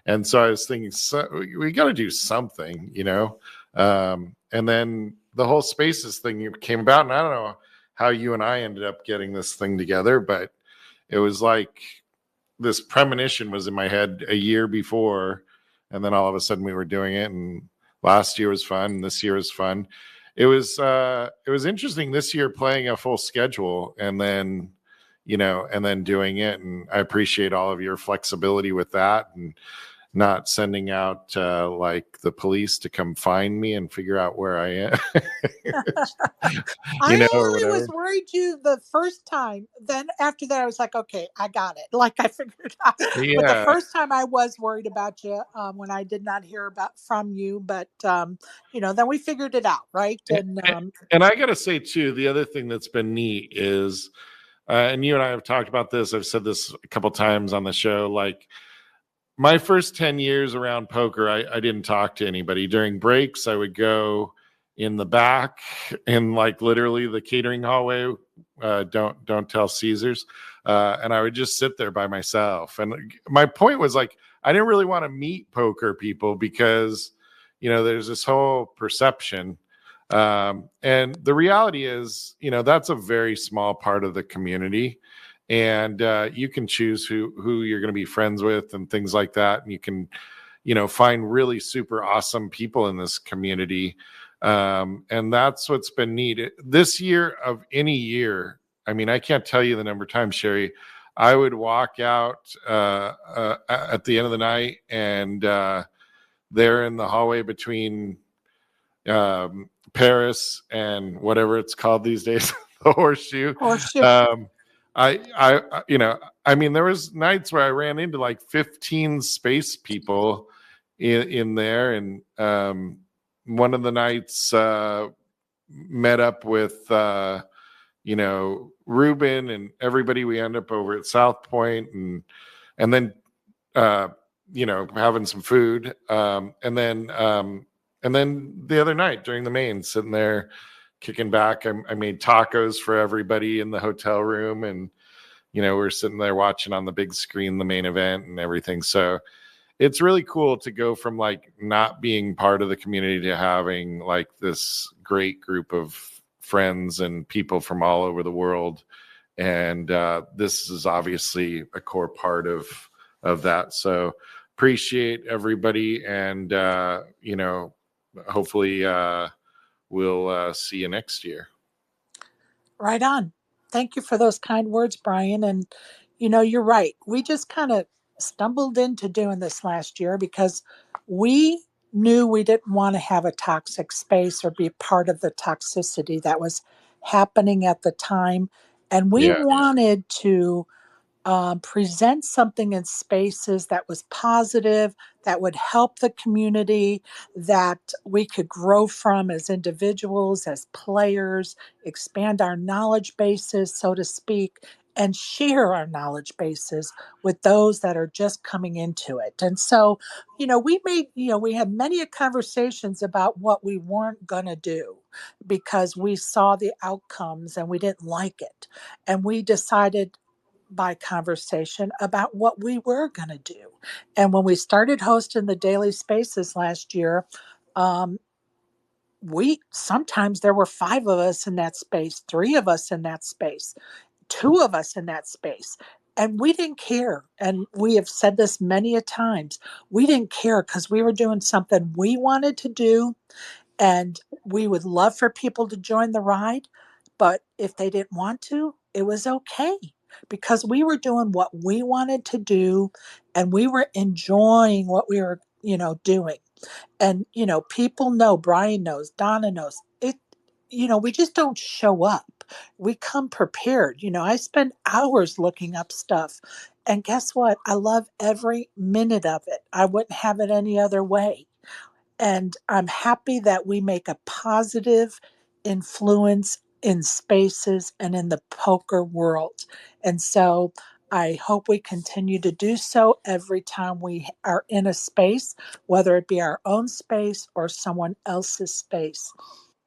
And so I was thinking, so we got to do something, you know. And then the whole spaces thing came about, and I don't know how you and I ended up getting this thing together, but it was like this premonition was in my head a year before, and then all of a sudden we were doing it. And last year was fun, and this year was fun. It was interesting this year playing a full schedule, and then doing it. And I appreciate all of your flexibility with that, and not sending out like the police to come find me and figure out where I am. I Or only whatever. was worried you the first time. Then after that, I was like, okay, I got it. Like I figured out. But the Yeah. first time I was worried about you when I did not hear from you. But, then we figured it out, right? And I got to say, too, the other thing that's been neat is, and you and I have talked about this, I've said this a couple times on the show, like, my first 10 years around poker, I didn't talk to anybody. During breaks, I would go in the back in like literally the catering hallway. Don't tell Caesars. And I would just sit there by myself. And my point was like, I didn't really want to meet poker people because, there's this whole perception. And the reality is, that's a very small part of the community. And you can choose who you're going to be friends with and things like that, and you can find really super awesome people in this community, and that's what's been neat this year of any year. I mean, I can't tell you the number of times, Sherry, I would walk out at the end of the night, and there in the hallway between Paris and whatever it's called these days, the Horseshoe. I mean, there was nights where I ran into like 15 space people in there, and one of the nights met up with Ruben and everybody. We end up over at South Point, and then having some food, and then the other night during the main, sitting there kicking back. I made tacos for everybody in the hotel room, and we're sitting there watching on the big screen the main event and everything. So it's really cool to go from like not being part of the community to having like this great group of friends and people from all over the world. And this is obviously a core part of that. So appreciate everybody, and hopefully we'll see you next year. Right on. Thank you for those kind words, Brian. And, you're right. We just kind of stumbled into doing this last year because we knew we didn't want to have a toxic space or be part of the toxicity that was happening at the time. And we wanted to present something in spaces that was positive, that would help the community, that we could grow from as individuals, as players, expand our knowledge bases, so to speak, and share our knowledge bases with those that are just coming into it. And so, we had many conversations about what we weren't going to do because we saw the outcomes and we didn't like it. And we decided by conversation about what we were going to do. And when we started hosting the daily spaces last year, we sometimes there were 5 of us in that space, 3 of us in that space, 2 of us in that space. And we didn't care. And we have said this many a times. We didn't care because we were doing something we wanted to do. And we would love for people to join the ride. But if they didn't want to, it was okay because we were doing what we wanted to do and we were enjoying what we were, doing. And, people know, Brian knows, Donna knows it. We just don't show up. We come prepared. I spend hours looking up stuff. And guess what? I love every minute of it. I wouldn't have it any other way. And I'm happy that we make a positive influence in spaces and in the poker world. And so I hope we continue to do so every time we are in a space, whether it be our own space or someone else's space.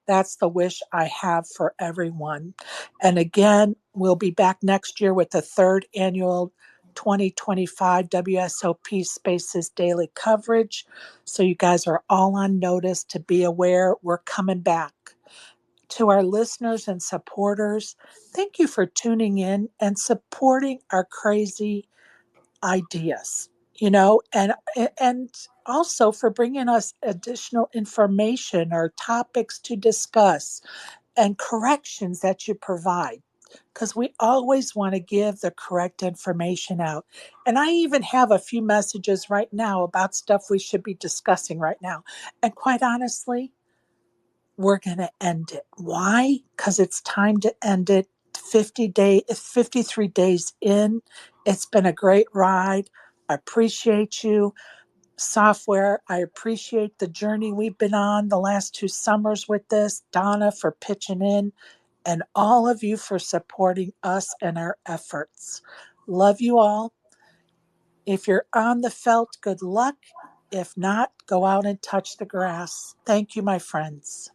That's the wish I have for everyone. And again, we'll be back next year with the 3rd annual 2025 WSOP Spaces daily coverage. So you guys are all on notice to be aware we're coming back. To our listeners and supporters, thank you for tuning in and supporting our crazy ideas, and also for bringing us additional information or topics to discuss and corrections that you provide, because we always want to give the correct information out. And I even have a few messages right now about stuff we should be discussing right now. And quite honestly, we're going to end it. Why? Because it's time to end it. 53 days in. It's been a great ride. I appreciate you. Software, I appreciate the journey we've been on the last 2 summers with this. Donna for pitching in, and all of you for supporting us and our efforts. Love you all. If you're on the felt, good luck. If not, go out and touch the grass. Thank you, my friends.